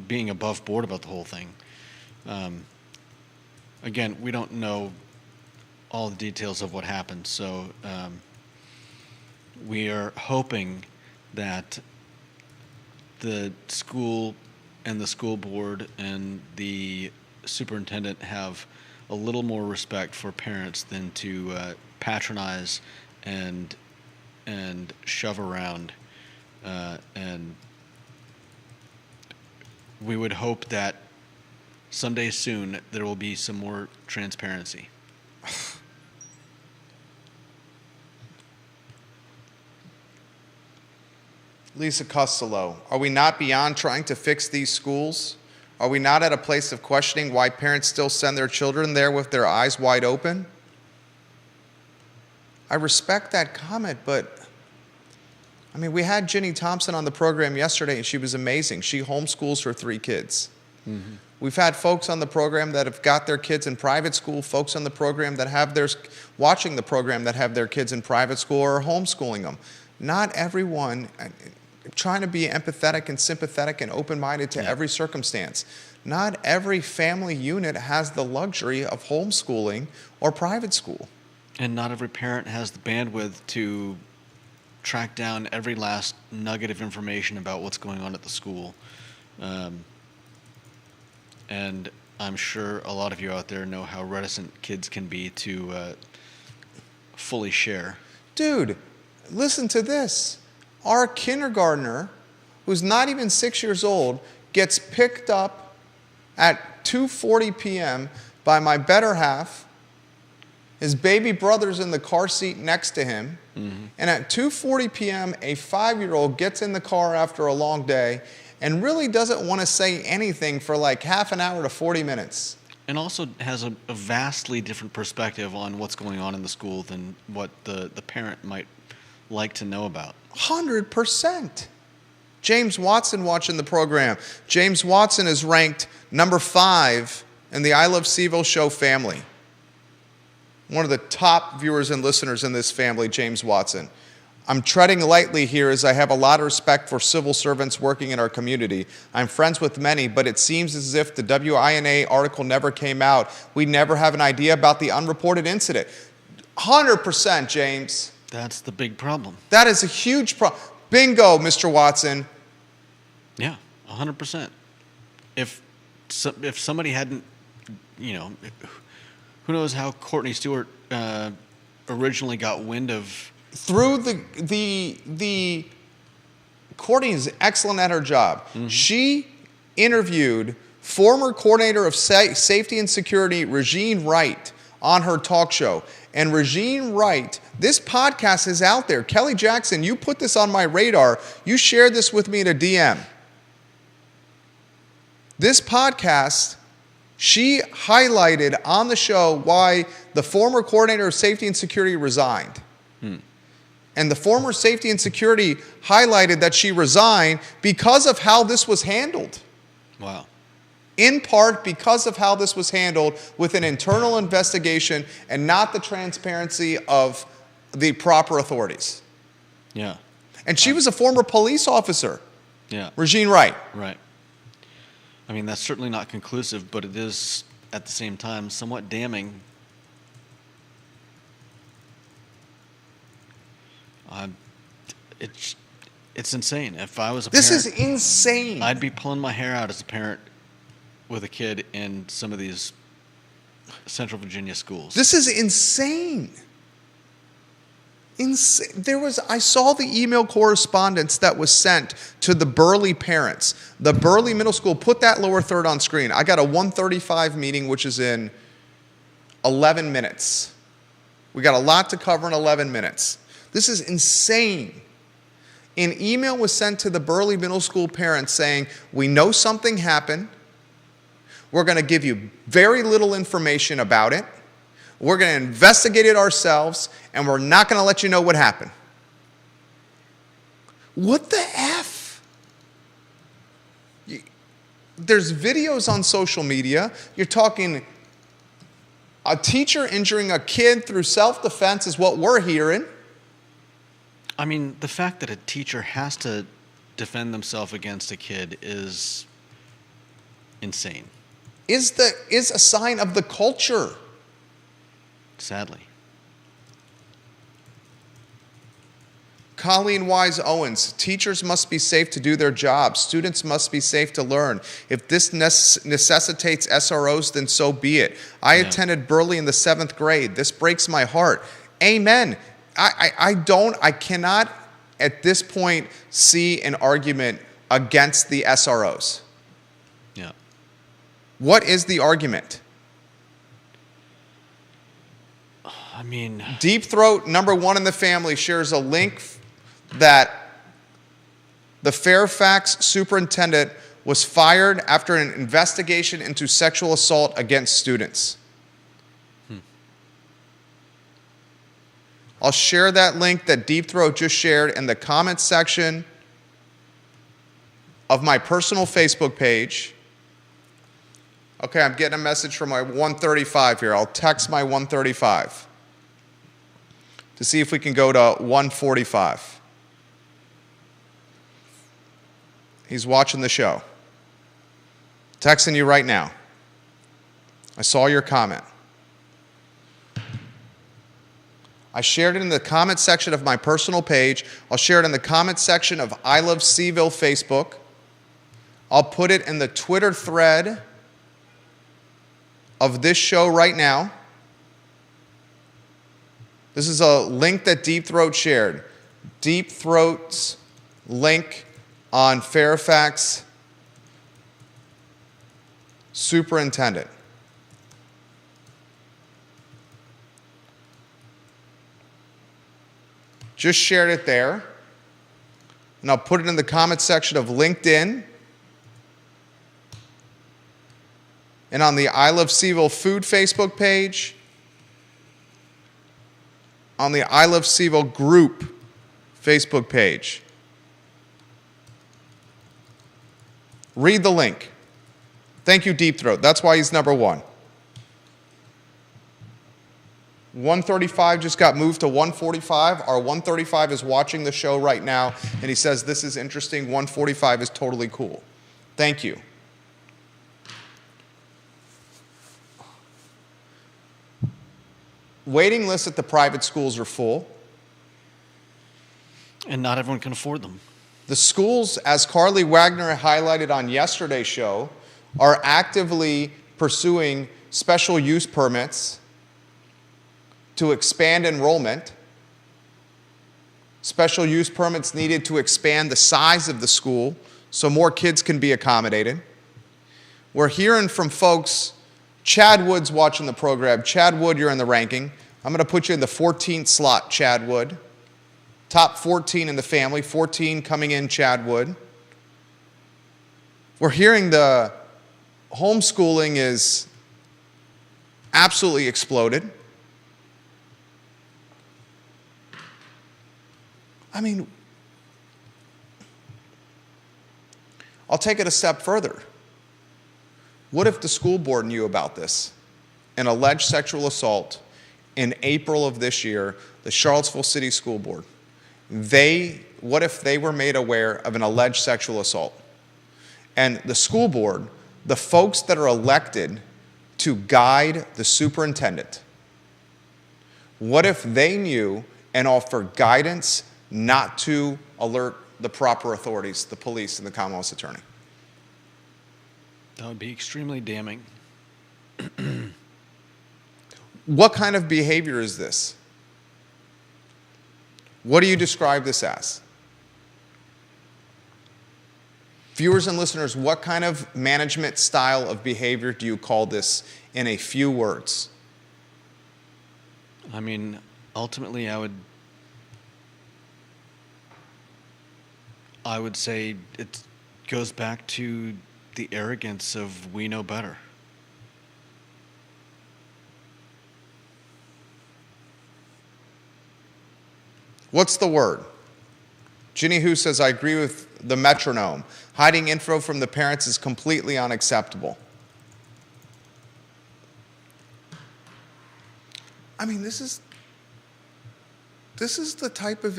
being above board about the whole thing. Again, we don't know all the details of what happened, so we are hoping that the school and the school board and the superintendent have a little more respect for parents than to patronize and shove around, and we would hope that someday soon there will be some more transparency. Lisa Costello, are we not beyond trying to fix these schools? Are we not at a place of questioning why parents still send their children there with their eyes wide open? I respect that comment, but I mean, we had Ginny Thompson on the program yesterday, and she was amazing. She homeschools her 3 kids. Mm-hmm. We've had folks on the program that have got their kids in private school, folks on the program that have watching the program that have their kids in private school or are homeschooling them. Not everyone, trying to be empathetic and sympathetic and open-minded to every circumstance. Not every family unit has the luxury of homeschooling or private school. And not every parent has the bandwidth to track down every last nugget of information about what's going on at the school. And I'm sure a lot of you out there know how reticent kids can be to fully share. Dude, listen to this. Our kindergartner, who's not even 6 years old, gets picked up at 2:40 p.m. by my better half. His baby brother's in the car seat next to him. Mm-hmm. And at 2:40 p.m., a 5-year-old gets in the car after a long day and really doesn't want to say anything for like half an hour to 40 minutes. And also has a vastly different perspective on what's going on in the school than what the parent might like to know about. 100%. James Watson watching the program. James Watson is ranked number 5 in the I Love CVille show family. One of the top viewers and listeners in this family, James Watson. I'm treading lightly here as I have a lot of respect for civil servants working in our community. I'm friends with many, but it seems as if the WINA article never came out. We never have an idea about the unreported incident. 100%, James. That's the big problem. That is a huge problem. Bingo, Mr. Watson. Yeah, 100%. If somebody hadn't, who knows how Courtney Stewart originally got wind of. Through the Courtney is excellent at her job. Mm-hmm. She interviewed former coordinator of safety and security, Regine Wright, on her talk show. And Regine Wright, this podcast is out there. Kelly Jackson, you put this on my radar. You shared this with me in a DM. This podcast, she highlighted on the show why the former coordinator of safety and security resigned. And the former safety and security highlighted that she resigned because of how this was handled. Wow. In part because of how this was handled with an internal investigation and not the transparency of the proper authorities. Yeah. And she was a former police officer. Yeah. Regine Wright. Right. I mean, that's certainly not conclusive, but it is, at the same time, somewhat damning. It's insane. If I was a parent, this is insane. I'd be pulling my hair out as a parent with a kid in some of these Central Virginia schools. This is insane. I saw the email correspondence that was sent to the Burley parents. The Burley Middle School, put that lower third on screen. I got a 1:35 meeting, which is in 11 minutes. We got a lot to cover in 11 minutes. This is insane. An email was sent to the Burley Middle School parents saying, we know something happened. We're going to give you very little information about it. We're going to investigate it ourselves, and we're not going to let you know what happened. What the F? There's videos on social media. You're talking a teacher injuring a kid through self-defense is what we're hearing. I mean, the fact that a teacher has to defend themselves against a kid is insane. Is a sign of the culture. Sadly. Colleen Wise Owens, teachers must be safe to do their jobs. Students must be safe to learn. If this necessitates SROs, then so be it. I attended Burley in the 7th grade. This breaks my heart. Amen. I cannot at this point see an argument against the SROs. Yeah. What is the argument? I mean, Deep Throat, number 1 in the family, shares a link that the Fairfax superintendent was fired after an investigation into sexual assault against students. I'll share that link that Deep Throat just shared in the comments section of my personal Facebook page. Okay, I'm getting a message from my 135 here. I'll text my 135 to see if we can go to 145. He's watching the show. Texting you right now. I saw your comment. I shared it in the comment section of my personal page. I'll share it in the comment section of I Love CVille Facebook. I'll put it in the Twitter thread of this show right now. This is a link that Deep Throat shared. Deep Throat's link on Fairfax superintendent. Just shared it there. And I'll put it in the comment section of LinkedIn. And on the I Love Seville Food Facebook page. On the I Love Seville group Facebook page. Read the link. Thank you, Deep Throat. That's why he's number one. 135 just got moved to 145. Our 135 is watching the show right now, and he says, this is interesting. 145 is totally cool. Thank you. Waiting lists at the private schools are full. And not everyone can afford them. The schools, as Carly Wagner highlighted on yesterday's show, are actively pursuing special use permits to expand enrollment. Special use permits needed to expand the size of the school so more kids can be accommodated. We're hearing from folks. Chad Wood's watching the program. Chad Wood, you're in the ranking. I'm going to put you in the 14th slot, Chad Wood. Top 14 in the family, 14 coming in, Chad Wood. We're hearing the homeschooling is absolutely exploded. I mean, I'll take it a step further. What if the school board knew about this? An alleged sexual assault in April of this year, the Charlottesville City School Board. What if they were made aware of an alleged sexual assault? And the school board, the folks that are elected to guide the superintendent, what if they knew and offered guidance not to alert the proper authorities, the police and the Commonwealth's attorney? That would be extremely damning. What kind of behavior is this? What do you describe this as? Viewers and listeners, what kind of management style of behavior do you call this in a few words? I mean, ultimately, I would say it goes back to the arrogance of we know better. What's the word? Ginny Hu says, I agree with the metronome. Hiding info from the parents is completely unacceptable. I mean, this is the type of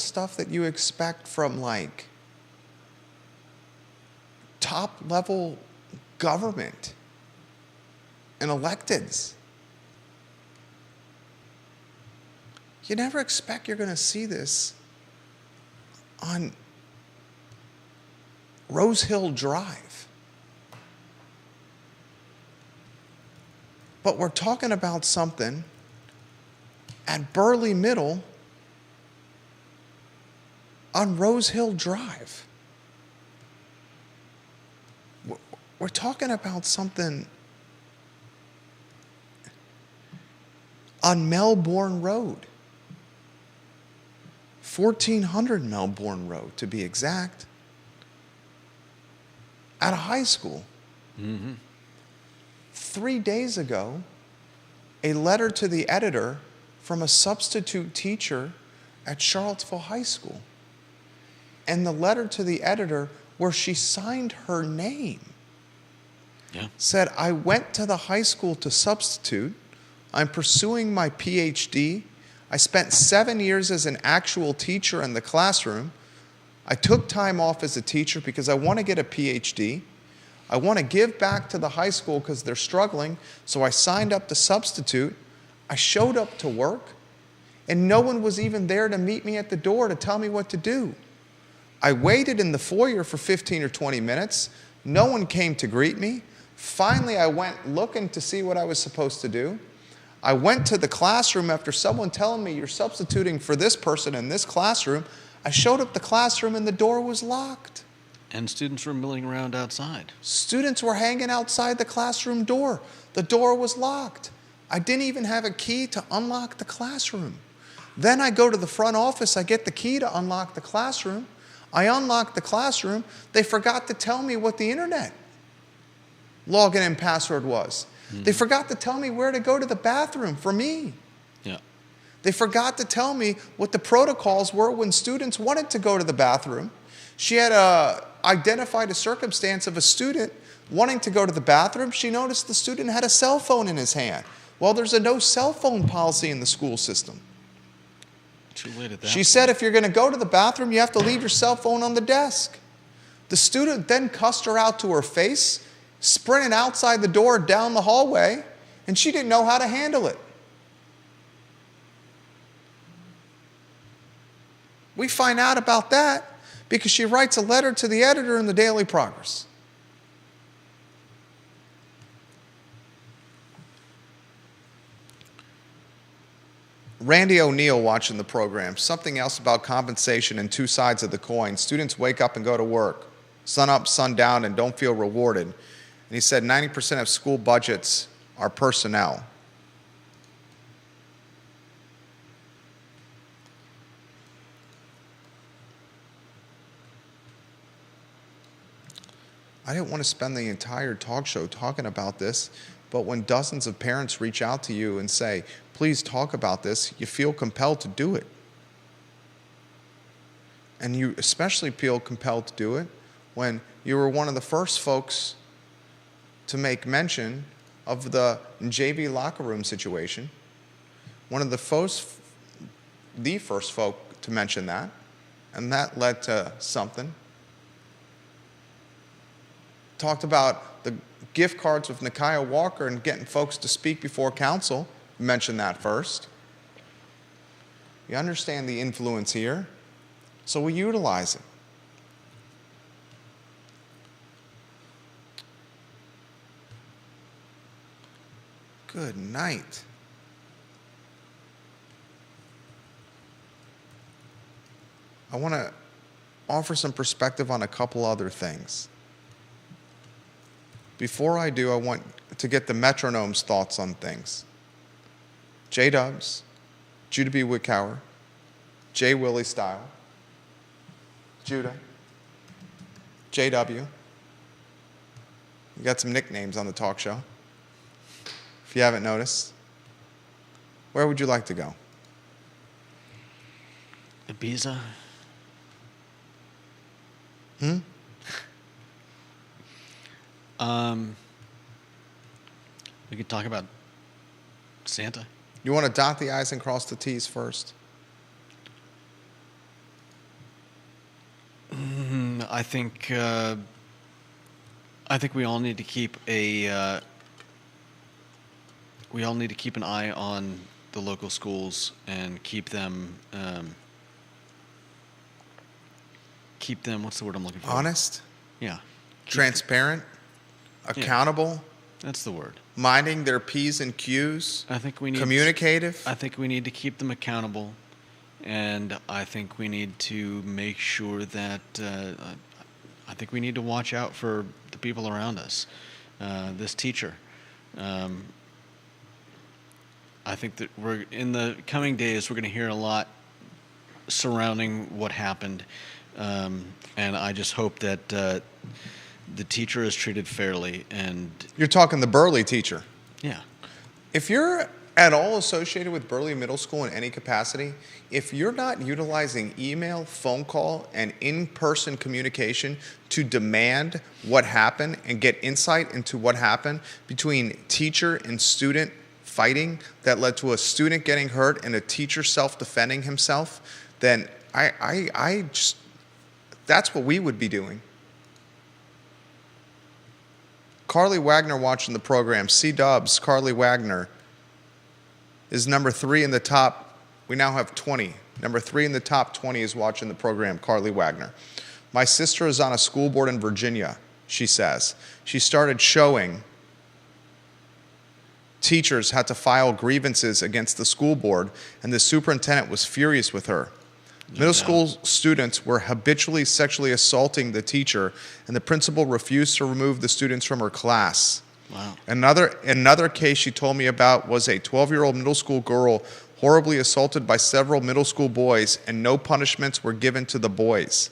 stuff that you expect from like top level government and electeds. You never expect you're going to see this on Rose Hill Drive. But we're talking about something at Burley Middle on Rose Hill Drive. We're talking about something on Melbourne Road. 1400 Melbourne Road, to be exact. At a high school. Mm-hmm. 3 days ago, a letter to the editor from a substitute teacher at Charlottesville High School. And the letter to the editor, where she signed her name, said, I went to the high school to substitute. I'm pursuing my PhD. I spent 7 years as an actual teacher in the classroom. I took time off as a teacher because I want to get a PhD. I want to give back to the high school because they're struggling, so I signed up to substitute. I showed up to work, and no one was even there to meet me at the door to tell me what to do. I waited in the foyer for 15 or 20 minutes. No one came to greet me. Finally, I went looking to see what I was supposed to do. I went to the classroom after someone telling me you're substituting for this person in this classroom. I showed up the classroom and the door was locked. And students were milling around outside. Students were hanging outside the classroom door. The door was locked. I didn't even have a key to unlock the classroom. Then I go to the front office. I get the key to unlock the classroom. I unlock the classroom. They forgot to tell me what the internet login and password was. They forgot to tell me where to go to the bathroom for me. Yeah. They forgot to tell me what the protocols were when students wanted to go to the bathroom. She had identified a circumstance of a student wanting to go to the bathroom. She noticed the student had a cell phone in his hand. Well, there's a no cell phone policy in the school system. Too late at that She point. said if you're going to go to the bathroom, you have to leave your cell phone on the desk. The student then cussed her out to her face, sprinted outside the door down the hallway, and she didn't know how to handle it. We find out about that because she writes a letter to the editor in the Daily Progress. Randy O'Neill watching the program. Something else about compensation and two sides of the coin. Students wake up and go to work, sun up, sun down, and don't feel rewarded. And he said 90% of school budgets are personnel. I didn't want to spend the entire talk show talking about this, but when dozens of parents reach out to you and say, please talk about this, you feel compelled to do it. And you especially feel compelled to do it when you were one of the first folks to make mention of the JV locker room situation. One of the first folk to mention that, and that led to something. Talked about the gift cards with Nakia Walker and getting folks to speak before council. Mentioned that first. You understand the influence here, so we utilize it. Good night. I want to offer some perspective on a couple other things. Before I do, I want to get the metronome's thoughts on things. J-Dubs, Judah B. Wickower, J. Willie Style, Judah, J.W. You got some nicknames on the talk show, if you haven't noticed. Where would you like to go? Ibiza. We could talk about Santa. You want to dot the I's and cross the T's first? I think we all need to keep an eye on the local schools and keep them. What's the word I'm looking for? Honest? Yeah. Transparent? Accountable? That's the word. Minding their P's and Q's? I think we need communicative? I think we need to keep them accountable, and I think we need to make sure that I think we need to watch out for the people around us. This teacher. I think that we're in the coming days we're going to hear a lot surrounding what happened, and I just hope that the teacher is treated fairly. And You're talking the Burley teacher. yeah. If you're at all associated with Burley Middle School in any capacity, if you're not utilizing email, phone call, and in-person communication to demand what happened and get insight into what happened between teacher and student fighting that led to a student getting hurt and a teacher self-defending himself, then I just, that's what we would be doing. Carly Wagner watching the program. C-Dubs, Carly Wagner is number 3 in the top. We now have 20. Number 3 in the top 20 is watching the program, Carly Wagner. My sister is on a school board in Virginia. she says. She started showing teachers had to file grievances against the school board, and the superintendent was furious with her. Middle school students were habitually sexually assaulting the teacher, and the principal refused to remove the students from her class. Wow. Another case she told me about was a 12-year-old middle school girl horribly assaulted by several middle school boys, and no punishments were given to the boys.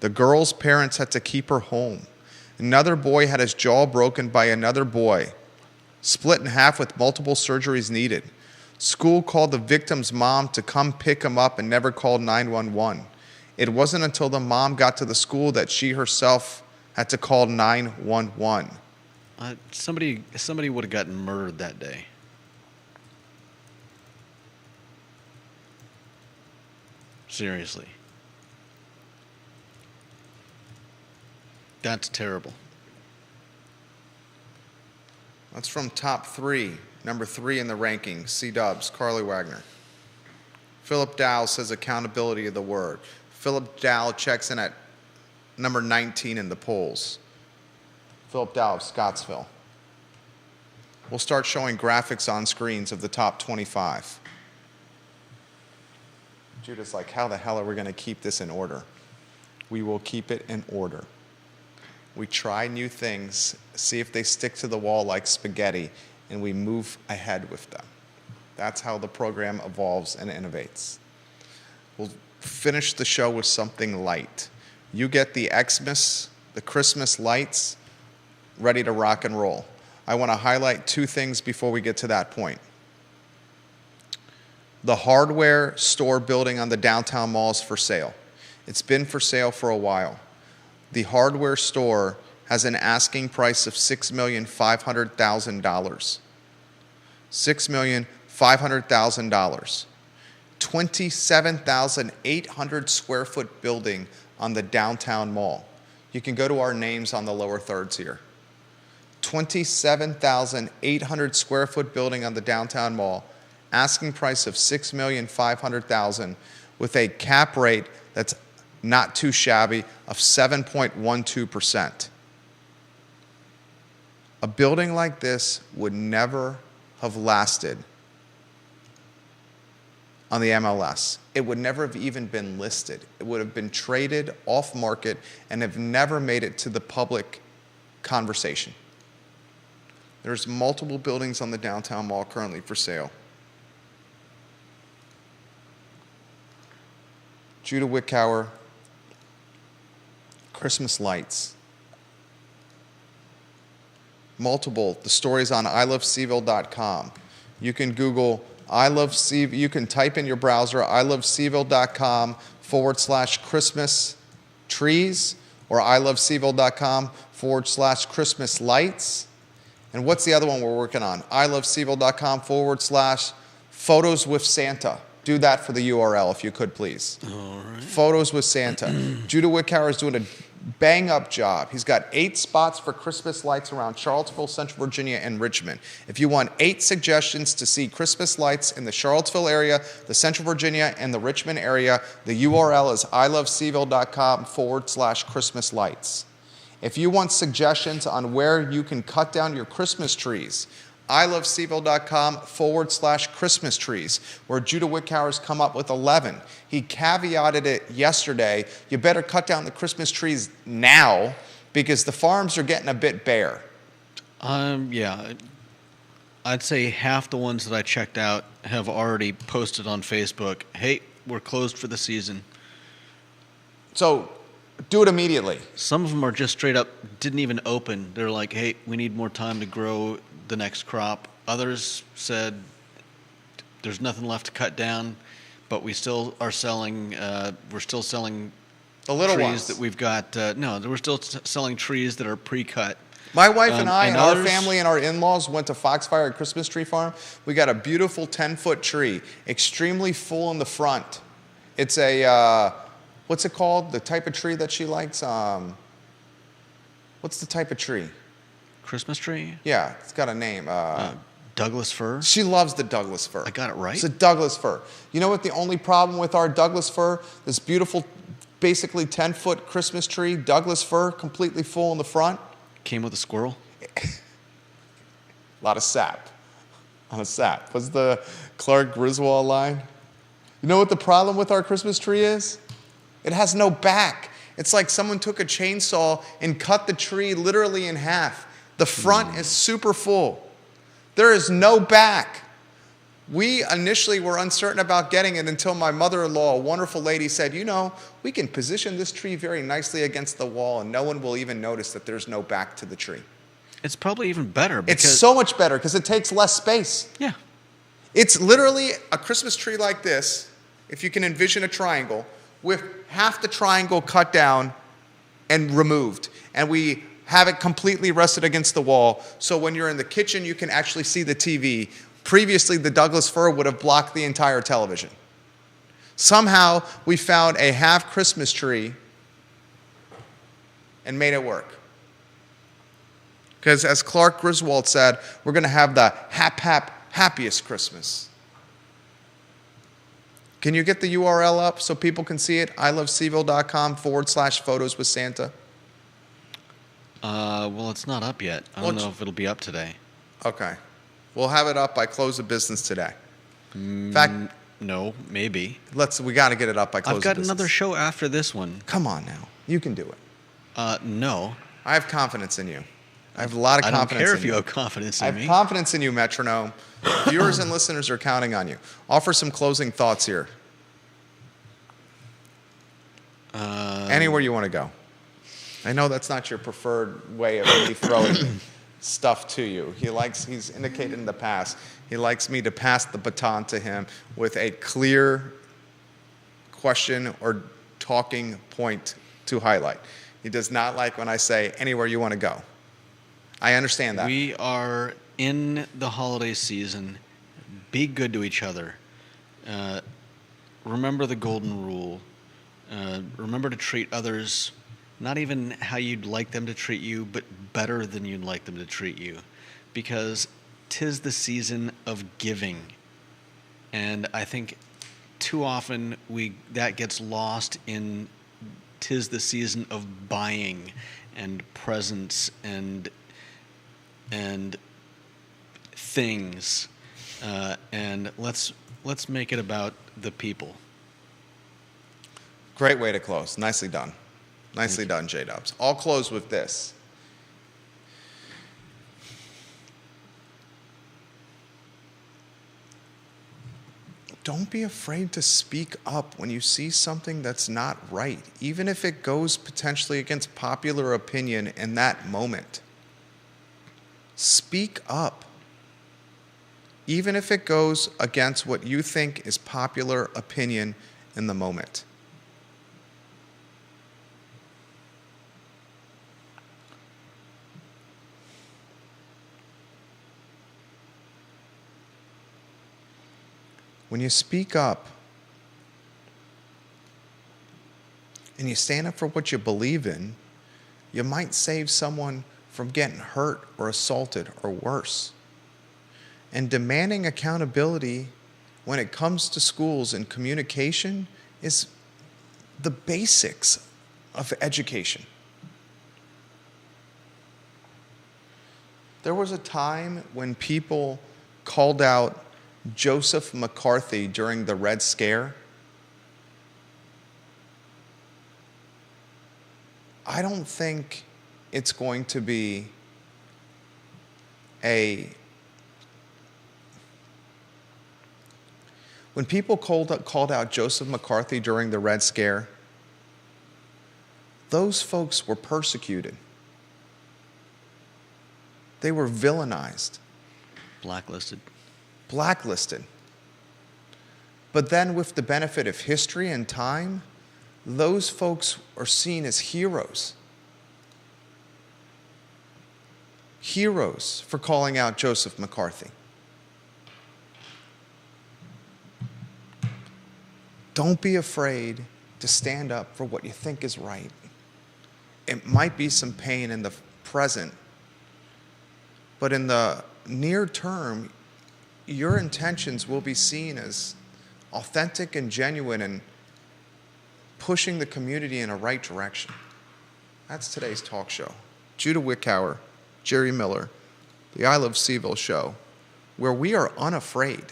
The girl's parents had to keep her home. Another boy had his jaw broken by another boy, split in half with multiple surgeries needed. School called the victim's mom to come pick him up and never called 911. It wasn't until the mom got to the school that she herself had to call 911. Somebody would have gotten murdered that day. Seriously. That's terrible. That's from top 3, number 3 in the ranking, C-Dubs, Carly Wagner. Philip Dow says accountability of the word. Philip Dow checks in at number 19 in the polls. Philip Dow of Scottsville. We'll start showing graphics on screens of the top 25. Judah's like, how the hell are we going to keep this in order? We will keep it in order. We try new things, see if they stick to the wall like spaghetti, and we move ahead with them. That's how the program evolves and innovates. We'll finish the show with something light. You get the Xmas, the Christmas lights, ready to rock and roll. I want to highlight 2 things before we get to that point. The hardware store building on the downtown mall is for sale. It's been for sale for a while. The hardware store has an asking price of $6,500,000. $6,500,000. 27,800 square foot building on the downtown mall. You can go to our names on the lower thirds here. 27,800 square foot building on the downtown mall, asking price of $6,500,000 with a cap rate that's not too shabby of 7.12%. A building like this would never have lasted on the MLS. It would never have even been listed. It would have been traded off market and have never made it to the public conversation. There's multiple buildings on the downtown mall currently for sale. Judah Wickower, Christmas lights. Multiple. The story's on iloveseville.com. You can Google iloveseville. You can type in your browser iloveseville.com/Christmas trees or iloveseville.com/Christmas lights. And what's the other one we're working on? iloveseville.com/photos with Santa. Do that for the URL if you could, please. All right. Photos with Santa. Judah Wickower is doing a bang-up job. He's got 8 spots for Christmas lights around Charlottesville, Central Virginia, and Richmond. If you want 8 suggestions to see Christmas lights in the Charlottesville area, the Central Virginia, and the Richmond area, the URL is iloveseville.com/Christmas lights. If you want suggestions on where you can cut down your Christmas trees, iloveseville.com/Christmas trees, where Judah Wickower's come up with 11. He caveated it yesterday. You better cut down the Christmas trees now because the farms are getting a bit bare. Yeah. I'd say half the ones that I checked out have already posted on Facebook, hey, we're closed for the season. So do it immediately. Some of them are just straight up didn't even open. They're like, hey, we need more time to grow the next crop. Others said there's nothing left to cut down, but we still are selling. We're still selling the little trees ones that we've got. No, we're still selling trees that are pre-cut. My wife and I and others, our family and our in-laws went to Foxfire Christmas Tree Farm. We got a beautiful 10-foot tree, extremely full in the front. It's a what's it called? The type of tree that she likes. What's the type of tree? Christmas tree? Yeah, it's got a name. Douglas fir? She loves the Douglas fir. I got it right? It's a Douglas fir. You know what the only problem with our Douglas fir, this beautiful basically 10-foot Christmas tree, Douglas fir, completely full in the front. Came with a squirrel. A lot of sap. On a sap. What's the Clark Griswold line? You know what the problem with our Christmas tree is? It has no back. It's like someone took a chainsaw and cut the tree literally in half. The front is super full. There is no back. We initially were uncertain about getting it until my mother-in-law, a wonderful lady, said, you know, we can position this tree very nicely against the wall and no one will even notice that there's no back to the tree. It's probably even better because It's so much better because it takes less space. yeah. It's literally a Christmas tree like this, if you can envision a triangle, with half the triangle cut down and removed. And we have it completely rested against the wall, so when you're in the kitchen, you can actually see the TV. Previously, the Douglas fir would have blocked the entire television. Somehow, we found a half Christmas tree and made it work. Because as Clark Griswold said, we're going to have the happiest Christmas. Can you get the URL up so people can see it? iloveseville.com/photos with Santa. Well, it's not up yet. I don't know if it'll be up today. Okay. We'll have it up by close of business today. In fact, No, maybe. we got to get it up by close I've of got business. another show after this one. Come on now. You can do it. No. I have confidence in you. I have a lot of I don't confidence care in if you have confidence I in have me. confidence in you, Metronome. Viewers and listeners are counting on you. Offer some closing thoughts here. Anywhere you want to go. I know that's not your preferred way of me throwing stuff to you. He's indicated in the past, he likes me to pass the baton to him with a clear question or talking point to highlight. He does not like when I say anywhere you want to go. I understand that. We are in the holiday season. Be good to each other. Remember the golden rule. Remember to treat others not even how you'd like them to treat you, but better than you'd like them to treat you. Because 'tis the season of giving. And I think too often that gets lost in 'tis the season of buying and presents and things. And let's make it about the people. Great way to close. Nicely done. Nicely done, J-Dubs. I'll close with this. Don't be afraid to speak up when you see something that's not right, even if it goes potentially against popular opinion in that moment. Speak up, even if it goes against what you think is popular opinion in the moment. When you speak up and you stand up for what you believe in, you might save someone from getting hurt or assaulted or worse. And demanding accountability when it comes to schools and communication is the basics of education. There was a time when people called out Joseph McCarthy during the Red Scare. I don't think it's going to be when people called out Joseph McCarthy during the Red Scare, those folks were persecuted. They were villainized. Blacklisted. But then with the benefit of history and time, those folks are seen as heroes. Heroes for calling out Joseph McCarthy. Don't be afraid to stand up for what you think is right. It might be some pain in the present, but in the near term, your intentions will be seen as authentic and genuine and pushing the community in a right direction. That's today's talk show. Judah Wickhauer, Jerry Miller, the I Love Seville show, where we are unafraid.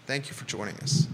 Thank you for joining us.